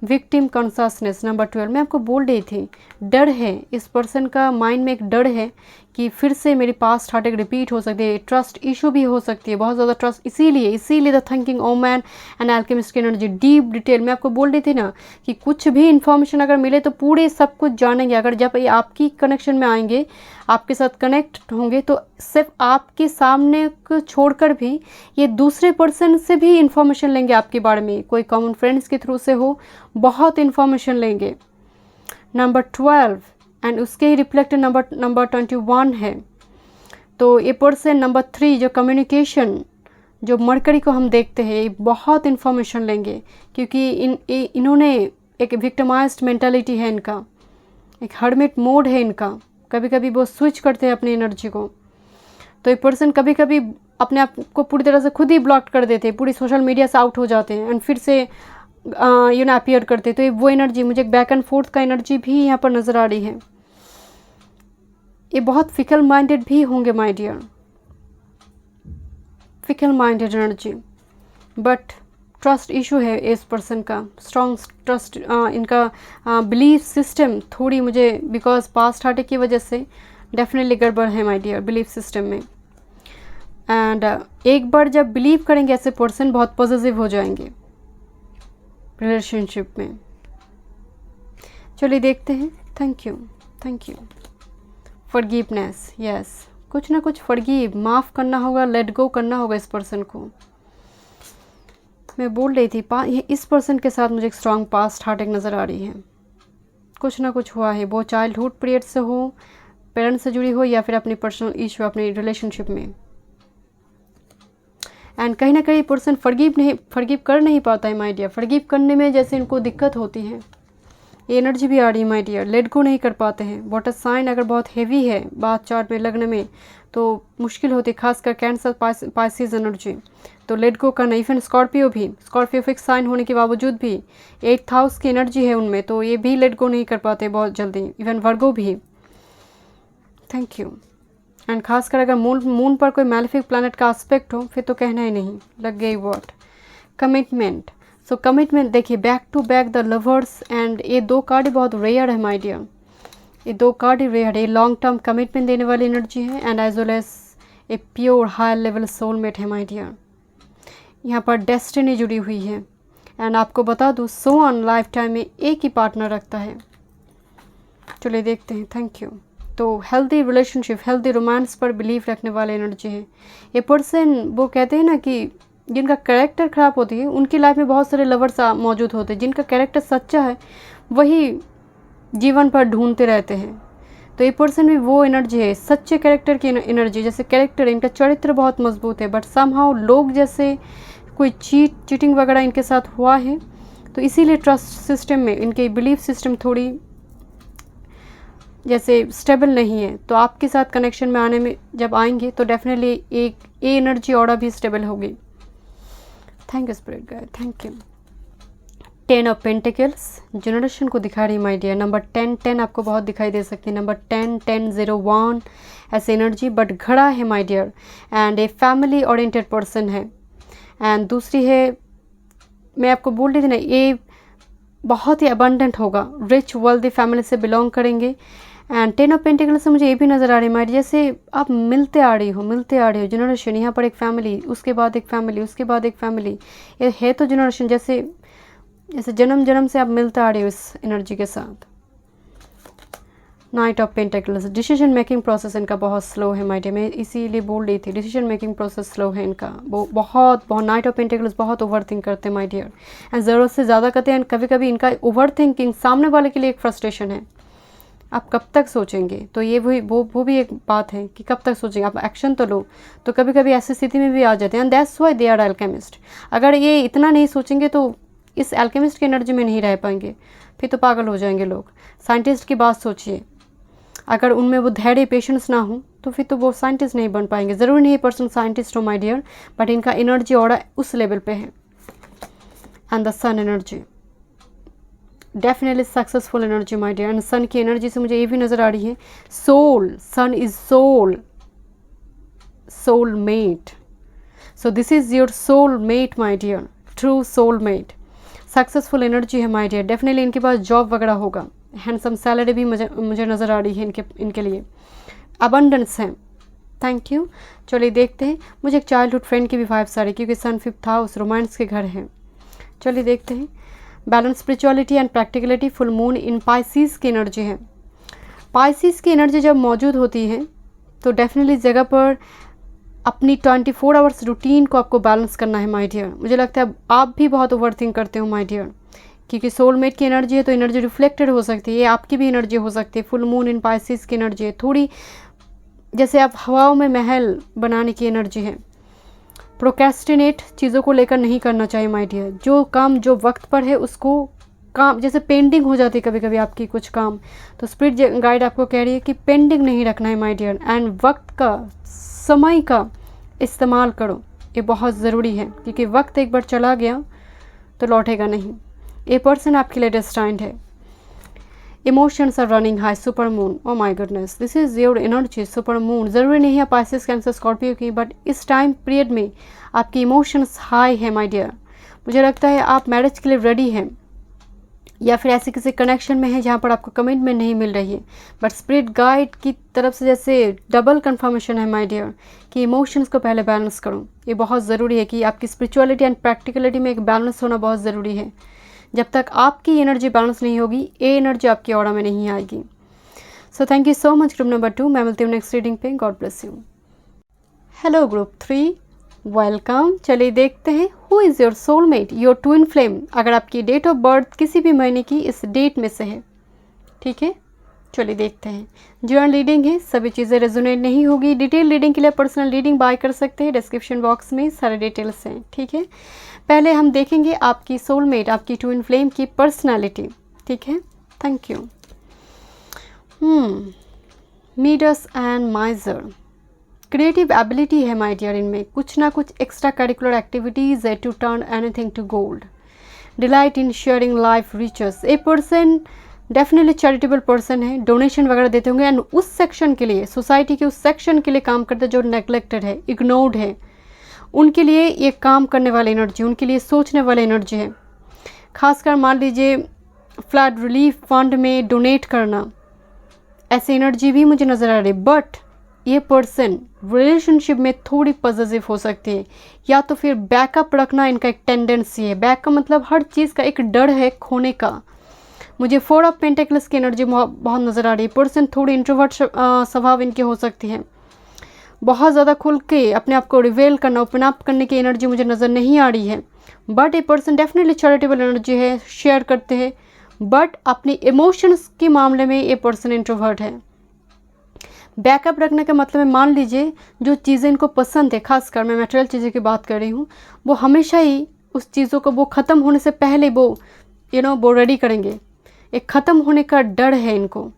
Speaker 1: victim consciousness number 12, मैं आपको बोल रही थी डर है, इस पर्सन का माइंड में एक डर है कि फिर से मेरी पास्ट हार्ट अटैक रिपीट हो सकती है, ट्रस्ट इशू भी हो सकती है, बहुत ज़्यादा ट्रस्ट, इसीलिए the thinking woman and alchemist की एनर्जी डीप डिटेल। मैं आपको बोल रही थी ना कि कुछ भी इन्फॉर्मेशन अगर मिले तो पूरे सब कुछ जानेंगे। अगर जब ये आपकी कनेक्शन में आएंगे, आपके साथ कनेक्ट होंगे, तो सिर्फ आपके सामने को छोड़कर भी ये दूसरे पर्सन से भी इंफॉर्मेशन लेंगे आपके बारे में, कोई कॉमन फ्रेंड्स के थ्रू से हो, बहुत इन्फॉर्मेशन लेंगे। नंबर 12 एंड उसके ही रिफ्लेक्टेड नंबर 21 है। तो ये पर्सन नंबर 3 जो कम्युनिकेशन, जो मरकरी को हम देखते हैं, ये बहुत इन्फॉर्मेशन लेंगे क्योंकि इन्होंने एक विक्टिमाइज्ड मेंटालिटी है इनका, एक हर्मिट मोड है इनका, कभी कभी वो स्विच करते हैं अपनी एनर्जी को। तो ये पर्सन कभी कभी अपने आप को पूरी तरह से खुद ही ब्लॉक कर देते हैं, पूरी सोशल मीडिया से आउट हो जाते हैं एंड फिर से अपीयर करते। तो ये वो एनर्जी, मुझे बैक एंड फोर्थ का एनर्जी भी यहाँ पर नज़र आ रही है। ये बहुत फिकल माइंडेड भी होंगे my dear, fickle minded energy, but trust issue है इस पर्सन का, स्ट्रॉन्ग ट्रस्ट, इनका बिलीफ सिस्टम थोड़ी मुझे, बिकॉज पास्ट हार्ट की वजह से डेफिनेटली गड़बड़ है माय डियर बिलीफ सिस्टम में। एंड एक बार जब बिलीव करेंगे ऐसे पर्सन बहुत पॉजिटिव हो जाएंगे रिलेशनशिप में। चलिए देखते हैं। Thank you. फॉरगिवनेस, यस, कुछ ना कुछ फॉरगिव, माफ़ करना होगा, लेट गो करना होगा इस पर्सन को। मैं बोल रही थी इस पर्सन के साथ मुझे एक स्ट्रॉन्ग पास्ट हार्ट अटैक नज़र आ रही है, कुछ ना कुछ हुआ है, वो चाइल्डहुड पीरियड से हो, पेरेंट्स से जुड़ी हो, या फिर अपनी पर्सनल इशू अपनी रिलेशनशिप में। एंड कहीं ना कहीं पर्सन फॉरगिव कर नहीं पाता है माय डियर, फॉरगिव करने में जैसे इनको दिक्कत होती है, ये एनर्जी भी आ रही है माय डियर, लेट गो नहीं कर पाते हैं। वाटर साइन अगर बहुत हेवी है बात चार्ट में लगने में तो मुश्किल होती है, खासकर कैंसर पाइसिस एनर्जी, तो लेट गो करना। इवन स्कॉर्पियो फिक्स साइन होने के बावजूद भी 8th हाउस की एनर्जी है उनमें, तो ये भी लेट गो नहीं कर पाते बहुत जल्दी। इवन वर्गो भी। Thank you. एंड खासकर अगर मून पर कोई मैलेफिक प्लैनेट का एस्पेक्ट हो फिर तो कहना ही नहीं, लग गई वर्ड। कमिटमेंट, सो कमिटमेंट देखिए, back to back the lovers, and ये दो कार्ड बहुत रेयर है माय डियर, ये दो कार्ड ही रेयर है। ये लॉन्ग टर्म कमिटमेंट देने वाली एनर्जी है and as well as a pure high level soulmate है माय डियर। यहाँ पर डेस्टिनी जुड़ी हुई है। एंड आपको बता दूँ सोन लाइफ टाइम में एक ही पार्टनर रखता है। चलिए देखते हैं। Thank you. तो हेल्दी रिलेशनशिप, हेल्दी रोमांस पर बिलीव रखने वाले एनर्जी है। ये पर्सन, वो कहते हैं ना कि जिनका कैरेक्टर ख़राब होती है उनकी लाइफ में बहुत सारे लवर्स मौजूद होते हैं, जिनका कैरेक्टर सच्चा है वही जीवन पर ढूंढते रहते हैं। तो ये पर्सन भी वो एनर्जी है, सच्चे कैरेक्टर की एनर्जी, जैसे कैरेक्टर, इनका चरित्र बहुत मजबूत है, बट समहाउ लोग जैसे कोई चीटिंग वगैरह इनके साथ हुआ है, तो इसीलिए ट्रस्ट सिस्टम में इनके बिलीफ सिस्टम थोड़ी जैसे स्टेबल नहीं है। तो आपके साथ कनेक्शन में आने में जब आएंगे तो डेफिनेटली एक ए एनर्जी और भी स्टेबल होगी। Thank you spirit guide, thank you. 10 of pentacles generation को दिखा रही माय डियर। नंबर 10 आपको बहुत दिखाई दे सकती है। नंबर 10-01 ऐसे एनर्जी, बट घड़ा है my dear, and a family oriented person है। एंड दूसरी है, मैं आपको बोल रही थी ना, ये बहुत ही अबंडेंट होगा, रिच वेल्दी फैमिली से बिलोंग करेंगे। एंड 10 ऑफ पेंटिकल्स से मुझे ये भी नज़र आ रही है माय डियर, जैसे आप मिलते आ रही हो जनरेशन, यहाँ पर एक फैमिली, उसके बाद एक फैमिली, उसके बाद एक फैमिली, ये है तो जनरेशन, जैसे जन्म से आप मिलते आ रहे हो इस एनर्जी के साथ। Night of pentacles, decision making process इनका बहुत स्लो है माय डियर, मैं इसीलिए बोल रही थी डिसीजन मेकिंग प्रोसेस स्लो है इनका, वो बहुत नाइट ऑफ पेंटिकल्स बहुत ओवर थिंक करते हैं माय डियर, एंड ज़रूरत से ज़्यादा करते हैं। कभी कभी इनका ओवर थिंकिंग सामने वाले के लिए एक फ्रस्ट्रेशन है, आप कब तक सोचेंगे, तो ये वो भी एक बात है कि कब तक सोचेंगे, आप एक्शन तो लो। तो कभी कभी ऐसी स्थिति में भी आ जाते हैं, and that's why they are alchemist. अगर ये इतना नहीं सोचेंगे तो इस अल्केमिस्ट की एनर्जी में नहीं रह पाएंगे, फिर तो पागल हो जाएंगे लोग। साइंटिस्ट की बात सोचिए, अगर उनमें वो धैर्य पेशेंस ना हो तो फिर तो वो साइंटिस्ट नहीं बन पाएंगे। ज़रूरी नहीं पर्सन साइंटिस्ट हो माय डियर, बट इनका एनर्जी ऑरा उस लेवल पे है। And the sun energy definitely successful energy my dear. And sun की एनर्जी से मुझे ये भी नज़र आ रही है soul, sun is soul, soulmate. So this is your soulmate my dear, true soulmate. Successful energy है माय डियर। डेफिनेटली इनके पास जॉब वगैरह होगा, हैंडसम सैलरी भी मुझे नज़र आ रही है इनके लिए, अबंडेंस है। Thank you. चलिए देखते हैं, मुझे एक चाइल्डहुड फ्रेंड की भी वाइब्स आ रही है क्योंकि सन 5th हाउस रोमांस के घर है। चलिए देखते हैं, balance spirituality and practicality, full moon in Pisces की एनर्जी है। पाइसिस की एनर्जी जब मौजूद होती है तो डेफिनेटली जगह पर अपनी 24 आवर्स रूटीन को आपको बैलेंस करना है माय डियर। मुझे लगता है आप भी बहुत ओवरथिंक करते हो माय डियर, क्योंकि सोलमेट की एनर्जी है तो एनर्जी रिफ्लेक्टेड हो सकती है, ये आपकी भी एनर्जी हो सकती है। फुल मून इन पाइसिस की एनर्जी है, थोड़ी जैसे आप हवाओं में महल बनाने की एनर्जी है। प्रोक्रेस्टिनेट चीज़ों को लेकर नहीं करना चाहिए माय डियर। जो काम जो वक्त पर है उसको काम, जैसे पेंडिंग हो जाती है कभी कभी आपकी कुछ काम, तो स्पिरिट गाइड आपको कह रही है कि पेंडिंग नहीं रखना है माय डियर। एंड वक्त का, समय का इस्तेमाल करो, ये बहुत ज़रूरी है क्योंकि वक्त एक बार चला गया तो लौटेगा नहीं। ये पर्सन आपके लिए डेस्टाइन्ड है। Emotions are running high, super moon, oh my goodness, this is your energy. Super moon ज़रूरी नहीं है पाइसेस, कैंसर, स्कॉर्पियो की, बट इस टाइम पीरियड में आपकी इमोशंस हाई है माय डियर। मुझे लगता है आप मैरिज के लिए रेडी हैं या फिर ऐसे किसी कनेक्शन में है जहाँ पर आपको कमिटमेंट नहीं मिल रही है, बट स्पिरिट गाइड की तरफ से जैसे डबल कंफर्मेशन है माय डियर कि इमोशंस को पहले बैलेंस करो। ये बहुत ज़रूरी है कि आपकी स्पिरिचुअलिटी एंड प्रैक्टिकलिटी में एक बैलेंस होना बहुत ज़रूरी है। जब तक आपकी एनर्जी बैलेंस नहीं होगी, ये एनर्जी आपकी ऑरा में नहीं आएगी। So thank you so much group number 2। मैं मिलती हूँ नेक्स्ट रीडिंग पे। God bless you. Hello group 3, welcome. चलिए देखते हैं who is your soulmate, your twin flame. अगर आपकी डेट ऑफ बर्थ किसी भी महीने की इस डेट में से है, ठीक है, चलिए देखते हैं। जो रीडिंग है सभी चीज़ें रेजोनेट नहीं होगी। डिटेल रीडिंग के लिए पर्सनल रीडिंग बाय कर सकते हैं, डिस्क्रिप्शन बॉक्स में सारे डिटेल्स हैं, ठीक है। पहले हम देखेंगे आपकी सोलमेट, आपकी ट्विन फ्लेम की पर्सनैलिटी, ठीक है। Thank you. Midas and miser, creative ability है माय डियर इनमें, कुछ ना कुछ एक्स्ट्रा करिकुलर एक्टिविटीज़ है to turn anything to gold. Delight in sharing life riches, a person definitely charitable person है, डोनेशन वगैरह देते होंगे एंड उस सेक्शन के लिए, सोसाइटी के उस सेक्शन के लिए काम करते हैं जो नेग्लेक्टेड है, इग्नोर्ड है, उनके लिए ये काम करने वाली एनर्जी, उनके लिए सोचने वाली एनर्जी है। खासकर मान लीजिए फ्लड रिलीफ फंड में डोनेट करना, ऐसी एनर्जी भी मुझे नज़र आ रही है। बट ये पर्सन रिलेशनशिप में थोड़ी पॉजिटिव हो सकती है, या तो फिर बैकअप रखना इनका एक टेंडेंसी है। बैकअप मतलब हर चीज़ का एक डर है खोने का। मुझे 4 ऑफ पेंटिकल्स की एनर्जी बहुत नज़र आ रही है। पर्सन थोड़ी इंट्रोवर्ट स्वभाव इनके हो सकती है, बहुत ज़्यादा खुल के अपने आप को रिवेल करना, ओपन अप करने की एनर्जी मुझे नज़र नहीं आ रही है। बट ये पर्सन डेफिनेटली चैरिटेबल एनर्जी है, शेयर करते हैं, बट अपनी इमोशंस के मामले में ये पर्सन इंट्रोवर्ट है। बैकअप रखने का मतलब है, मान लीजिए जो चीज़ें इनको पसंद है, खासकर मैं मटेरियल चीज़ों की बात कर रही हूँ, वो हमेशा ही उस चीज़ों को वो ख़त्म होने से पहले वो वो रेडी करेंगे। एक ख़त्म होने का डर है इनको।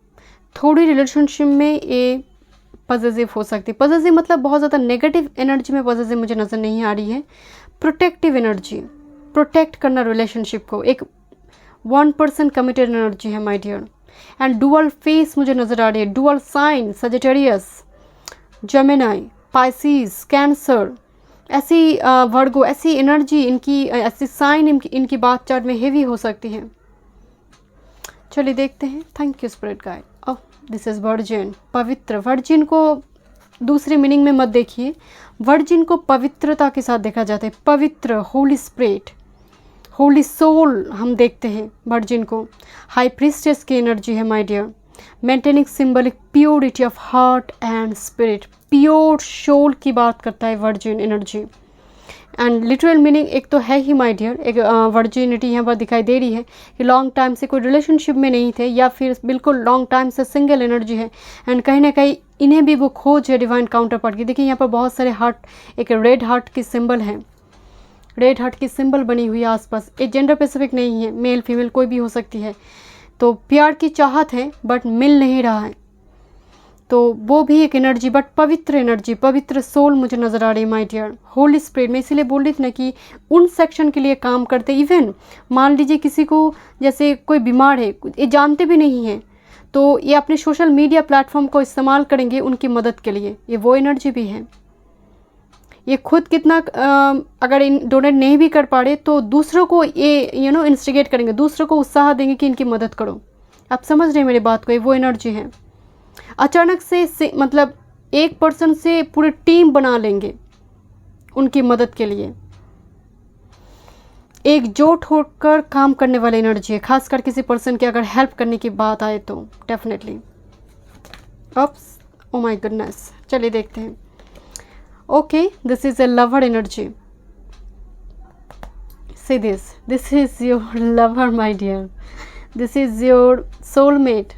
Speaker 1: थोड़ी रिलेशनशिप में ये पॉजिटिव हो सकती है। पॉजिटिव मतलब बहुत ज़्यादा नेगेटिव एनर्जी में पॉजिटिव मुझे नज़र नहीं आ रही है। प्रोटेक्टिव एनर्जी, प्रोटेक्ट करना रिलेशनशिप को, एक 1% कमिटेड एनर्जी है my dear. And dual face मुझे नज़र आ रही है, dual sign, Sagittarius, Gemini, Pisces, cancer, ऐसी वर्गो, ऐसी एनर्जी इनकी, ऐसी साइन इनकी बात चार्ट में हेवी हो सकती है। चलिए देखते हैं। Thank you spirit guide. Oh, this is virgin, पवित्र। वर्जिन को दूसरी मीनिंग में मत देखिए, वर्जिन को पवित्रता के साथ देखा जाता है, पवित्र, होली स्पिरिट, होली सोल हम देखते हैं वर्जिन को। हाई प्रीस्टेस की एनर्जी है my dear. Maintaining symbolic purity of heart and spirit, pure soul की बात करता है virgin energy. And literal meaning एक तो है ही माय डियर, एक वर्जिनिटी यहाँ पर दिखाई दे रही है कि लॉन्ग टाइम से कोई रिलेशनशिप में नहीं थे, या फिर बिल्कुल लॉन्ग टाइम से सिंगल एनर्जी है। एंड कहीं ना कहीं इन्हें भी वो खोज है डिवाइन काउंटर पार्ट की। देखिए यहाँ पर बहुत सारे हार्ट, एक रेड हार्ट की सिंबल है, रेड हार्ट की सिंबल बनी हुई है आसपास। ये जेंडर स्पेसिफिक नहीं है, मेल फीमेल कोई भी हो सकती है। तो प्यार की चाहत है बट मिल नहीं रहा है। तो वो भी एक एनर्जी, बट पवित्र एनर्जी, पवित्र सोल मुझे नज़र आ रही है माय डियर। होली स्पिरिट, मैं इसीलिए बोल रही थी ना कि उन सेक्शन के लिए काम करते। इवन मान लीजिए किसी को जैसे कोई बीमार है, ये जानते भी नहीं हैं, तो ये अपने सोशल मीडिया प्लेटफॉर्म को इस्तेमाल करेंगे उनकी मदद के लिए, ये वो एनर्जी भी है। ये खुद कितना अगर डोनेट नहीं भी कर पा रहे तो दूसरों को ये इंस्टिगेट करेंगे, दूसरों को उत्साह देंगे कि इनकी मदद करो। आप समझ रहे हैं मेरी बात को, ये वो एनर्जी है। अचानक से मतलब एक पर्सन से पूरी टीम बना लेंगे उनकी मदद के लिए, एकजुट होकर काम करने वाली एनर्जी है, खासकर किसी पर्सन की अगर हेल्प करने की बात आए तो definitely. Oops, oh my goodness, चलिए देखते हैं। Okay, this is a lover energy. See this is your lover my dear, this is your soulmate,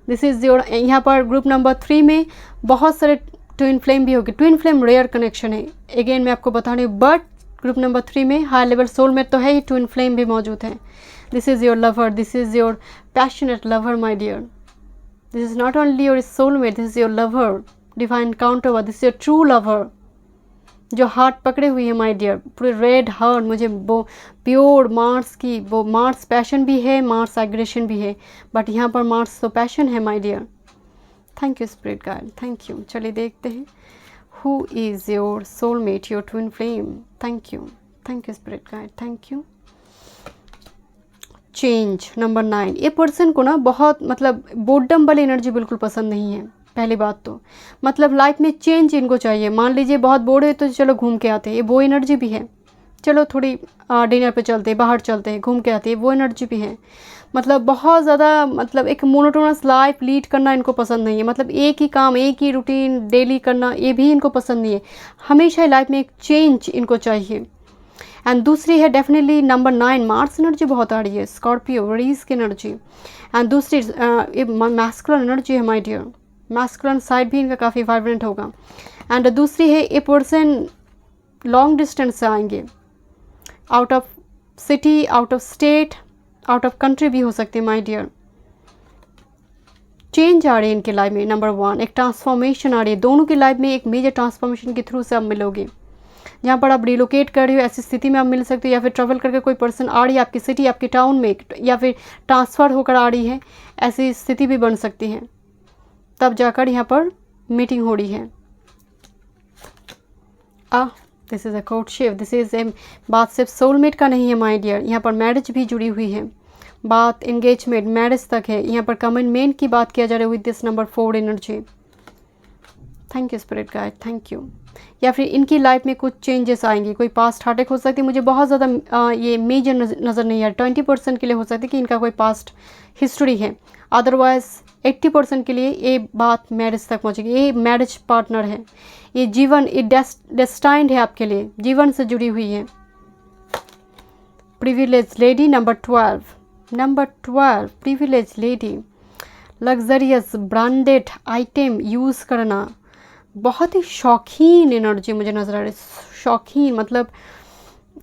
Speaker 1: this is your. यहाँ पर ग्रुप नंबर 3 में बहुत सारे ट्विन फ्लेम भी होगी। ट्विन फ्लेम रेयर कनेक्शन है, अगेन मैं आपको बता रही हूँ, बट ग्रुप नंबर 3 में हाई लेवल सोलमेट तो है ही, ट्विन फ्लेम भी मौजूद है। This is your lover, this is your passionate lover my dear, this is not only your soulmate, this is your lover, divine counter, this is your true lover जो heart पकड़े हुई है my dear, पूरे red heart. मुझे वो pure Mars की, वो Mars passion भी है, मार्स एग्रेशन भी है, बट यहाँ पर मार्स तो पैशन है my dear. Thank you spirit guide, thank you. चलिए देखते हैं who is your soulmate, your twin flame. Thank you spirit guide, thank you. Change number 9, ये पर्सन को ना बहुत मतलब बोर्डम वाली एनर्जी बिल्कुल पसंद नहीं है। पहली बात तो मतलब लाइफ में चेंज इनको चाहिए। मान लीजिए बहुत बोर है तो चलो घूम के आते हैं, ये वो एनर्जी भी है। चलो थोड़ी डिनर पे चलते हैं, बाहर चलते हैं, घूम के आते हैं, वो एनर्जी भी है। मतलब बहुत ज़्यादा मतलब एक मोनोटोनस लाइफ लीड करना इनको पसंद नहीं है। मतलब एक ही काम, एक ही रूटीन डेली करना, ये भी इनको पसंद नहीं है। हमेशा लाइफ में एक चेंज इनको चाहिए। एंड दूसरी है डेफिनेटली नंबर 9, मार्स एनर्जी बहुत आ रही है, स्कॉर्पियो वरीज की एनर्जी। एंड दूसरी ये मैस्कुलिन एनर्जी है माय डियर, मैस्कुलिन साइड भी इनका काफ़ी वाइब्रेंट होगा। एंड दूसरी है ये पर्सन लॉन्ग डिस्टेंस से आएंगे, out of city, out of state, out of country भी हो सकते हैं माय डियर। चेंज आ रही है इनके लाइफ में। नंबर 1 एक ट्रांसफॉर्मेशन आ रही है दोनों की लाइफ में, एक मेजर ट्रांसफॉर्मेशन के थ्रू से आप मिलोगे। जहाँ पर आप रिलोकेट कर रहे हो ऐसी स्थिति में आप मिल सकते हो, या फिर ट्रैवल करके कोई पर्सन आ रही है आपकी सिटी, आपके टाउन में, या फिर ट्रांसफ़र होकर आ रही है, ऐसी स्थिति भी बन सकती है। तब जाकर यहाँ पर मीटिंग हो रही है। This is a courtship, this is ए बात सिर्फ सोलमेट का नहीं है माय डियर, यहाँ पर मैरिज भी जुड़ी हुई है। बात एंगेजमेंट, मैरिज तक है। यहाँ पर कमिटमेंट की बात किया जा रहा है with this number 4 energy. Thank you spirit guide, thank you. या फिर इनकी लाइफ में कुछ चेंजेस आएंगे, कोई पास्ट हार्टेक हो सकती है। मुझे बहुत ज़्यादा ये मेजर नज़र नहीं आ रहा। 20% के लिए हो सकती है कि इनका कोई पास्ट हिस्ट्री है, अदरवाइज 80% के लिए ये बात मैरिज तक पहुँचेगी। ये मैरिज पार्टनर है, ये जीवन, ये डेस्टाइंड है आपके लिए, जीवन से जुड़ी हुई है। Privilege lady number 12 privilege lady, luxurious branded item use करना, बहुत ही शौकीन एनर्जी मुझे नज़र आ रही है। शौकीन मतलब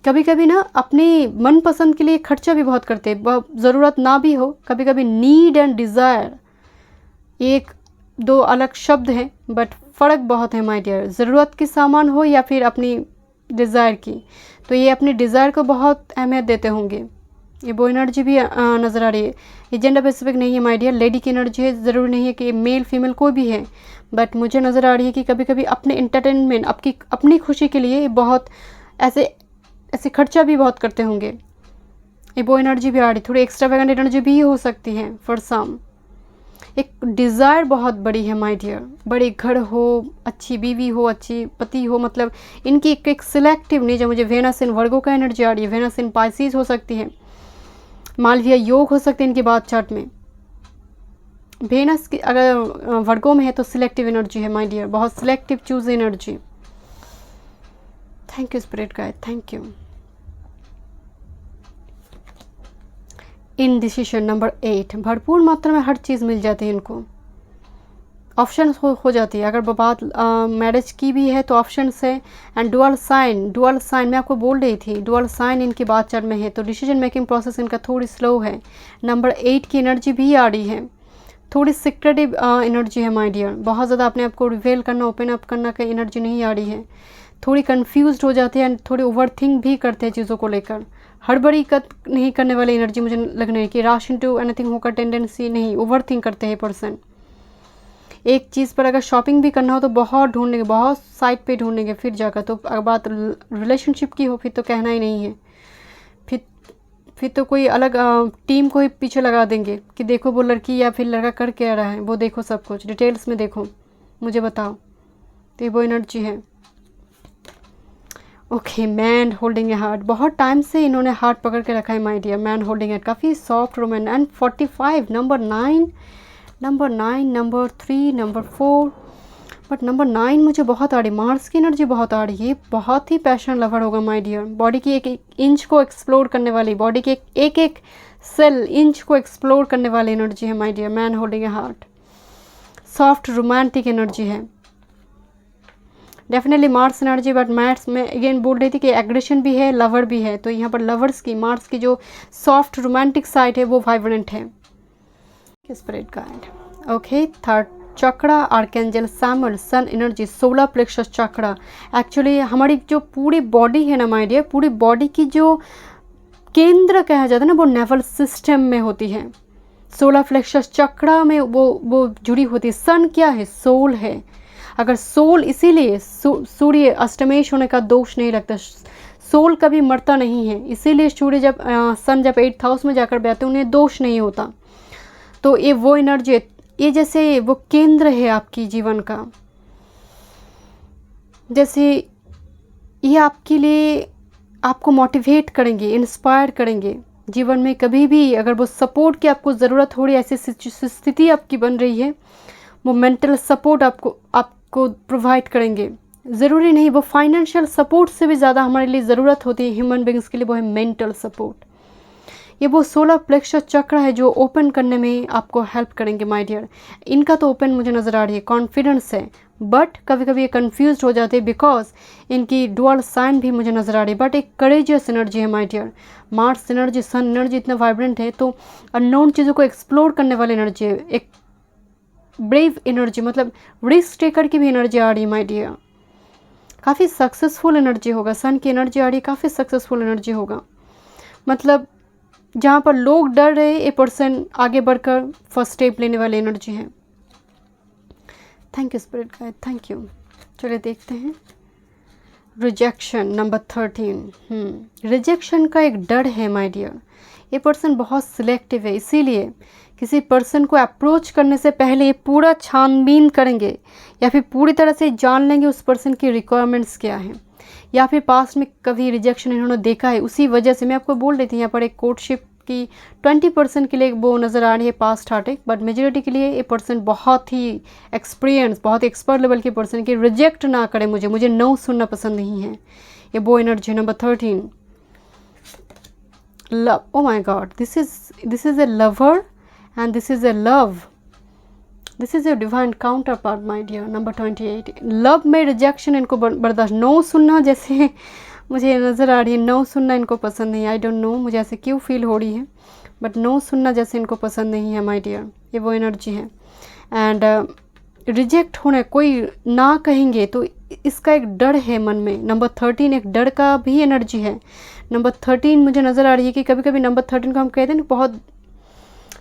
Speaker 1: कभी कभी ना अपने मनपसंद के लिए खर्चा भी बहुत करते हैं, ज़रूरत ना भी हो। कभी कभी नीड एंड डिज़ायर एक दो अलग शब्द हैं, बट फ़र्क बहुत है माय डियर। ज़रूरत की सामान हो या फिर अपनी डिज़ायर की, तो ये अपनी डिज़ायर को बहुत अहमियत देते होंगे। ये वो एनर्जी भी नज़र आ रही है। ये जेंडर स्पेसिफिक नहीं है माय डियर, लेडी की एनर्जी है। ज़रूरी नहीं है कि मेल फीमेल कोई भी है, बट मुझे नज़र आ रही है कि कभी कभी अपने इंटरटेनमेंट, अपनी खुशी के लिए बहुत ऐसे खर्चा भी बहुत करते होंगे। ये वो एनर्जी भी आ रही, थोड़ी एक्स्ट्रावेगेंट एनर्जी भी हो सकती है फॉर सम। एक डिज़ायर बहुत बड़ी है माय डियर, बड़े घर हो, अच्छी बीवी हो, अच्छी पति हो। मतलब इनकी एक सिलेक्टिव नेचर। मुझे वेनस इन वर्गो का एनर्जी आ रही है, वेनस इन पाइसिस हो सकती है, मालविया योग हो सकते हैं इनकी बात चार्ट में। वेनस की अगर वर्गों में है तो सिलेक्टिव एनर्जी है माय डियर, बहुत selective choose energy. Thank you spirit guide, thank you. Indecision number 8, भरपूर मात्रा में हर चीज़ मिल जाती है इनको, ऑप्शन हो जाती है। अगर बात मैरिज की भी है तो ऑप्शंस है। एंड डुअल साइन मैं आपको बोल रही थी, डुअल साइन इनकी बात चार्ट में है, तो डिसीजन मेकिंग प्रोसेस इनका थोड़ी स्लो है। नंबर 8 की एनर्जी भी आ रही है, थोड़ी सिक्रेटिव एनर्जी है माय डियर, बहुत ज़्यादा अपने आप को रिवेल करना, ओपन अप करना का एनर्जी नहीं आ रही है। थोड़ी कंफ्यूज्ड हो जाते हैं, थोड़ी ओवर थिंक भी करते हैं चीज़ों को लेकर। हड़बड़ी नहीं करने वाली एनर्जी मुझे लग रही है कि राश इनटू एनीथिंग होकर टेंडेंसी नहीं, ओवर थिंक करते हैं पर्सन। एक चीज़ पर अगर शॉपिंग भी करना हो तो बहुत ढूंढेंगे, बहुत साइट पे ढूंढेंगे फिर जाकर। तो अगर बात रिलेशनशिप की हो फिर तो कहना ही नहीं है, फिर तो कोई अलग टीम को ही पीछे लगा देंगे कि देखो वो लड़की या फिर लड़का कर क्या रहा है, वो देखो, सब कुछ डिटेल्स में देखो, मुझे बताओ। तो ये वो एनर्जी है। Okay, man holding a heart, बहुत टाइम से इन्होंने हार्ट पकड़ के रखा है my dear. Man holding heart, काफ़ी soft romance. And 45, number 9, number 3, number 4, but number 9 मुझे बहुत आ रही, मार्स की एनर्जी बहुत आ रही है। बहुत ही पैशन लवर होगा माय डियर। बॉडी की एक एक इंच को एक्सप्लोर करने वाली, बॉडी के एक एक सेल इंच को एक्सप्लोर करने वाली एनर्जी है my dear. Man holding a heart, soft romantic energy है definitely Mars energy. But Mars में अगेन बोल रही थी कि एग्रेशन भी है, लवर भी है। तो यहाँ पर लवर्स की, मार्स की जो सॉफ्ट रोमांटिक साइड है वो वाइब्रेंट है। Spirit guide, okay. Third chakra, archangel Samuel, sun energy, solar plexus chakra. Actually हमारी जो पूरी बॉडी है ना माय डियर, पूरी बॉडी की जो केंद्र कहा जाता है ना, वो नेवल सिस्टम में होती है। सोलर प्लेक्सस चक्रा में वो जुड़ी होती है। सन क्या है? सोल है। अगर सोल, इसीलिए सूर्य अष्टमेश होने का दोष नहीं लगता। सोल कभी मरता नहीं है, इसीलिए सूर्य जब सन जब 8th हाउस में जाकर बैठते हैं उन्हें दोष नहीं होता। तो ये वो एनर्जी, ये जैसे वो केंद्र है आपकी जीवन का। जैसे ये आपके लिए, आपको मोटिवेट करेंगे, इंस्पायर करेंगे जीवन में। कभी भी अगर वो सपोर्ट की आपको ज़रूरत हो रही है, ऐसी स्थिति आपकी बन रही है, वो मेंटल सपोर्ट आपको प्रोवाइड करेंगे। ज़रूरी नहीं, वो फाइनेंशियल सपोर्ट से भी ज़्यादा हमारे लिए ज़रूरत होती है ह्यूमन बींग्स के लिए, वो है मेंटल सपोर्ट। ये वो सोलर प्लेक्सस चक्र है जो ओपन करने में आपको हेल्प करेंगे माय डियर। इनका तो ओपन मुझे नज़र आ रही है, कॉन्फिडेंस है। बट कभी कभी ये कन्फ्यूज हो जाते हैं बिकॉज इनकी डुअल साइन भी मुझे नज़र आ रही है। बट एक करेजियस एनर्जी है my dear. Mars energy, sun energy इतना वाइब्रेंट है, तो अननोन चीज़ों को एक्सप्लोर करने वाली एनर्जी है। एक ब्रेव एनर्जी, मतलब रिस्क टेकर की भी एनर्जी आ रही है माय डियर। काफ़ी सक्सेसफुल एनर्जी होगा। सन की एनर्जी आ रही है, काफ़ी सक्सेसफुल एनर्जी होगा। मतलब जहाँ पर लोग डर रहे, ए पर्सन आगे बढ़कर फर्स्ट स्टेप लेने वाली एनर्जी है। Thank you spirit guide, thank you. चलिए देखते हैं रिजेक्शन, नंबर 13। रिजेक्शन का एक डर है माय डियर। ये पर्सन बहुत सिलेक्टिव है, इसीलिए किसी पर्सन को अप्रोच करने से पहले ये पूरा छानबीन करेंगे, या फिर पूरी तरह से जान लेंगे उस पर्सन की रिक्वायरमेंट्स क्या हैं, या फिर पास्ट में कभी रिजेक्शन इन्होंने देखा है। उसी वजह से मैं आपको बोल रही थी यहाँ पर एक कोर्टशिप की 20% के लिए वो नज़र आ रही है पास्ट हार्टेक, बट मेजोरिटी के लिए ये पर्सन बहुत ही एक्सपीरियंस, बहुत एक्सपर्ट लेवल के पर्सन की रिजेक्ट ना करे मुझे नो सुनना पसंद नहीं है। ये वो energy. Number 13, love. Oh my God, this is a lover and this is a love, this is your divine counterpart my dear। Number 28, love में रिजेक्शन इनको बर्दाश्त, नो सुनना जैसे मुझे नज़र आ रही है, नो सुनना इनको पसंद नहीं। आई डोंट नो मुझे ऐसे क्यों फील हो रही है, बट नो सुनना जैसे इनको पसंद नहीं है माय डियर। ये वो एनर्जी है। एंड रिजेक्ट होने, कोई ना कहेंगे तो इसका एक डर है मन में। नंबर 13 एक डर का भी एनर्जी है। नंबर 13 मुझे नज़र आ रही है कि कभी कभी नंबर 13 को हम कहते हैं बहुत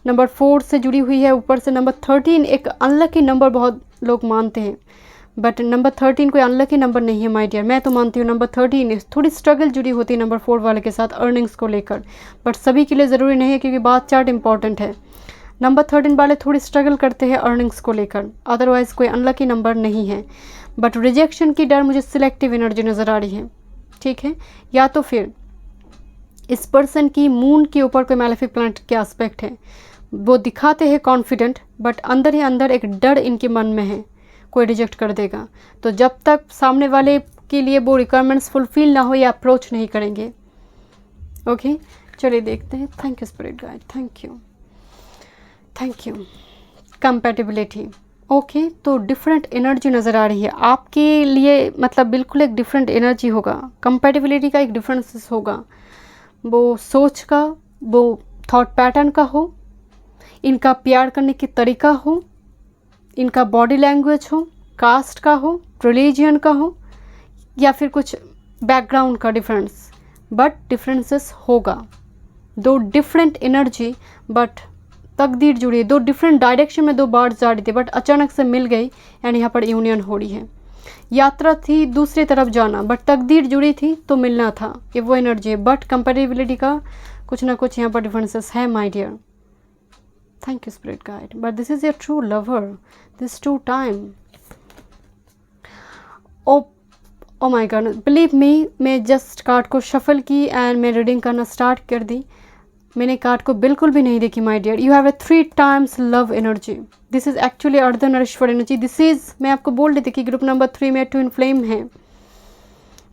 Speaker 1: नंबर 4 से जुड़ी हुई है। ऊपर से नंबर 13 एक अनलकी नंबर बहुत लोग मानते हैं, बट नंबर 13 कोई अनलकी नंबर नहीं है माय डियर। मैं तो मानती हूँ नंबर 13 थोड़ी स्ट्रगल जुड़ी होती है नंबर 4 वाले के साथ अर्निंग्स को लेकर, बट सभी के लिए ज़रूरी नहीं है क्योंकि बात चार्ट इंपॉर्टेंट है। नंबर 13 वाले थोड़ी स्ट्रगल करते हैं अर्निंग्स को लेकर, अदरवाइज़ कोई अनलकी नंबर नहीं है। बट रिजेक्शन की डर मुझे सिलेक्टिव एनर्जी नज़र आ रही है, ठीक है। या तो फिर इस पर्सन की मून के ऊपर कोई मैलेफिक प्लैनेट के एस्पेक्ट है, वो दिखाते हैं कॉन्फिडेंट, बट अंदर ही अंदर एक डर इनके मन में है कोई रिजेक्ट कर देगा। तो जब तक सामने वाले के लिए वो रिक्वायरमेंट्स फुलफिल ना हो या अप्रोच नहीं करेंगे। ओके, चलिए देखते हैं। Thank you spirit guide, thank you. Compatibility, okay. तो डिफरेंट एनर्जी नज़र आ रही है आपके लिए, मतलब बिल्कुल एक डिफरेंट एनर्जी होगा। कंपैटिबिलिटी का एक डिफरेंस होगा, वो सोच का, वो थॉट पैटर्न का हो, इनका प्यार करने की तरीका हो, इनका बॉडी लैंग्वेज हो, कास्ट का हो, रिलीजियन का हो, या फिर कुछ बैकग्राउंड का डिफरेंस, बट डिफरेंसेस होगा। दो डिफरेंट एनर्जी बट तकदीर जुड़ी है, दो डिफरेंट डायरेक्शन में दो बार्स जा रही थी बट अचानक से मिल गई एंड यहाँ पर यूनियन हो रही है। यात्रा थी दूसरी तरफ जाना बट तकदीर जुड़ी थी तो मिलना था, ये वो एनर्जी है। बट कंपेरेबिलिटी का कुछ ना कुछ यहाँ पर डिफरेंसेस है my dear. Thank you spirit guide, but this is your true lover, this true time. Oh my God, believe me, मैं जस्ट कार्ड को शफल की एंड मैं रीडिंग करना स्टार्ट कर दी। मैंने कार्ड को बिल्कुल भी नहीं देखी my dear. You have a 3 times love energy, this is actually Ardhanarishvara energy. This is, मैं आपको बोल रही थी कि ग्रुप नंबर 3 में ट्विन फ्लेम है।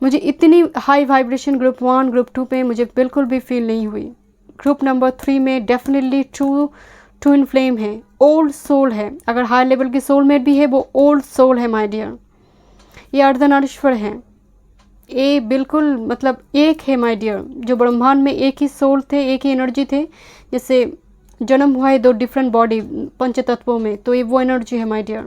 Speaker 1: मुझे इतनी हाई वाइब्रेशन ग्रुप 1 ग्रुप 2 पे मुझे बिल्कुल भी फील नहीं हुई। ग्रुप नंबर 3 में डेफिनेटली ट्रू ट्विन फ्लेम है, ओल्ड सोल है। अगर हाई लेवल की सोलमेट भी है वो ओल्ड सोल है माय डियर। ये अर्धनारीश्वर है, ये बिल्कुल मतलब एक है माय डियर। जो ब्रह्मांड में एक ही सोल थे, एक ही एनर्जी थे, जैसे जन्म हुआ है 2 डिफरेंट बॉडी पंच तत्वों में, तो ये वो एनर्जी है my dear.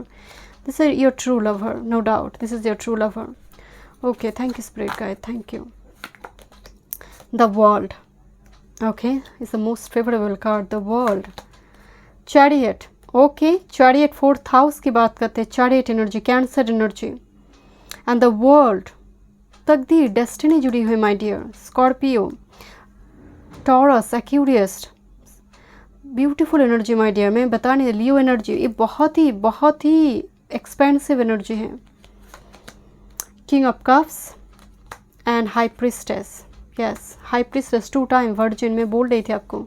Speaker 1: This is your true lover, no doubt, this is your true lover. Okay, thank you spirit guide, thank you. The world, okay, is the most favourable card, the world. Chariot, okay, chariot 4th house की बात करते हैं। Chariot energy, cancer energy and the world, तकदीर, destiny जुड़ी हुई my dear. Scorpio, Taurus, Aquarius, beautiful energy my dear. मैं बता नहीं, लियो एनर्जी, ये बहुत ही एक्सपेंसिव एनर्जी है। King of cups and high priestess, yes, high priestess 2 time virgin, मैं बोल रही थी आपको।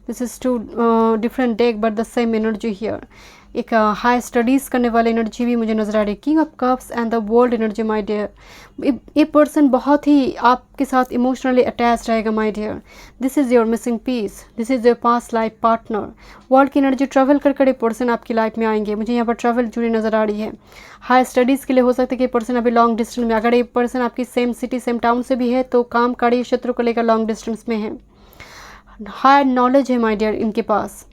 Speaker 1: This is 2 different deck but the same energy here. एक हाई स्टडीज़ करने वाली एनर्जी भी मुझे नजर आ रही है। King of cups and the world energy my dear. ये पर्सन बहुत ही आपके साथ इमोशनली अटैच रहेगा my dear. This is your missing piece, this is your past life partner. World की एनर्जी, ट्रैवल कर पर्सन आपकी लाइफ में आएंगे। मुझे यहाँ पर ट्रैवल जुड़ी नज़र आ रही है। हाई स्टडीज़ के लिए हो सकता है कि पर्सन अभी लॉन्ग डिस्टेंस में, अगर ये पर्सन आपकी सेम सिटी सेम टाउन से भी है तो काम कार्य क्षेत्रों को लेकर लॉन्ग डिस्टेंस में है। हाई नॉलेज है माय डियर इनके पास,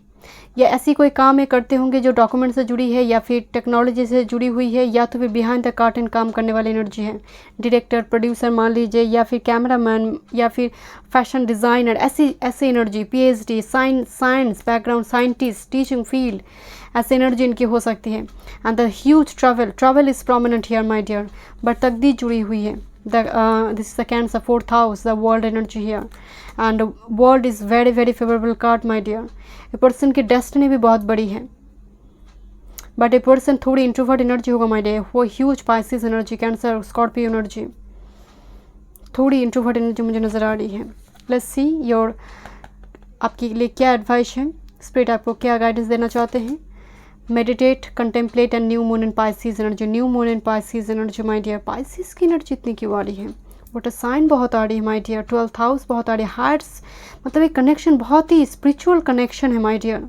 Speaker 1: या ऐसी कोई काम ये करते होंगे जो डॉक्यूमेंट से जुड़ी है या फिर टेक्नोलॉजी से जुड़ी हुई है, या तो फिर बिहाइंड द कर्टन काम करने वाली एनर्जी है। डायरेक्टर, प्रोड्यूसर मान लीजिए, या फिर कैमरामैन, या फिर फैशन डिज़ाइनर, ऐसी energy. PhD, science background, scientist, teaching field, ऐसी एनर्जी इनकी हो सकती है। And the huge travel is prominent here my dear, but तकदीर जुड़ी हुई है। This is the Cancer 4th house, the world energy here, and world is very favorable card my dear. A person की destiny भी बहुत बड़ी है, but a person थोड़ी इंट्रोवर्ट एनर्जी होगा माय डियर। वो huge Pisces energy, cancer, Scorpio energy, थोड़ी introvert energy मुझे नज़र आ रही है। लेट्स सी योर, आपके लिए क्या एडवाइस है, स्पिरिट आपको क्या गाइडेंस देना चाहते हैं। Meditate, contemplate and new moon in Pisces energy, new moon in Pisces energy my dear. Pisces की एनर्जी इतनी क्यों आ रही है? वोटर साइन बहुत आ रही है माय डियर। 12th हाउस बहुत आ रही है। हार्ट्स, मतलब एक कनेक्शन, बहुत ही स्पिरिचुअल कनेक्शन है माय डियर।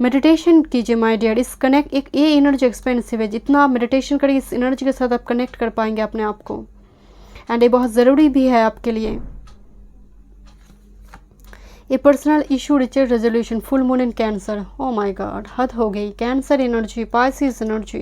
Speaker 1: मेडिटेशन कीजिए माय डियर। इस कनेक्ट, एक ये एनर्जी एक्सपेंसिव है, जितना आप मेडिटेशन करिए इस एनर्जी के साथ आप कनेक्ट कर पाएंगे अपने आप को, एंड ये बहुत ज़रूरी भी है आपके लिए। A personal issue richer resolution, full moon in Cancer, oh my God, हद हो गई। Cancer energy, Pisces energy,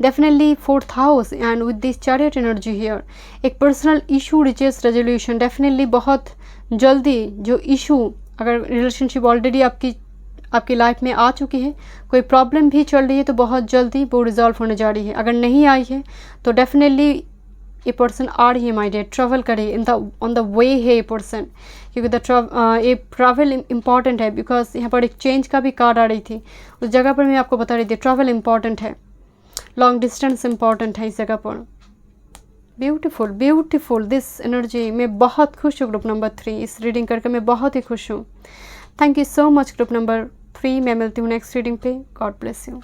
Speaker 1: definitely 4th house and with this chariot energy here. एक personal issue reaches resolution, definitely बहुत जल्दी जो इशू, अगर relationship already आपकी life में आ चुकी है, कोई प्रॉब्लम भी चल रही है तो बहुत जल्दी वो रिजॉल्व होने जा रही है। अगर नहीं आई है तो डेफिनेटली ये पर्सन आ रही है माय डियर। ट्रैवल करे, ऑन द वे है ये पर्सन, क्योंकि ये ट्रैवल इम्पॉर्टेंट है। बिकॉज यहाँ पर एक चेंज का भी कार्ड आ रही थी, उस जगह पर मैं आपको बता रही थी ट्रैवल इम्पॉर्टेंट है, लॉन्ग डिस्टेंस इम्पॉर्टेंट है इस जगह पर। Beautiful this energy. मैं बहुत खुश हूँ ग्रुप नंबर 3, इस रीडिंग करके मैं बहुत ही खुश हूँ। Thank you so much group number 3। मैं मिलती हूँ नेक्स्ट रीडिंग पे। God bless you.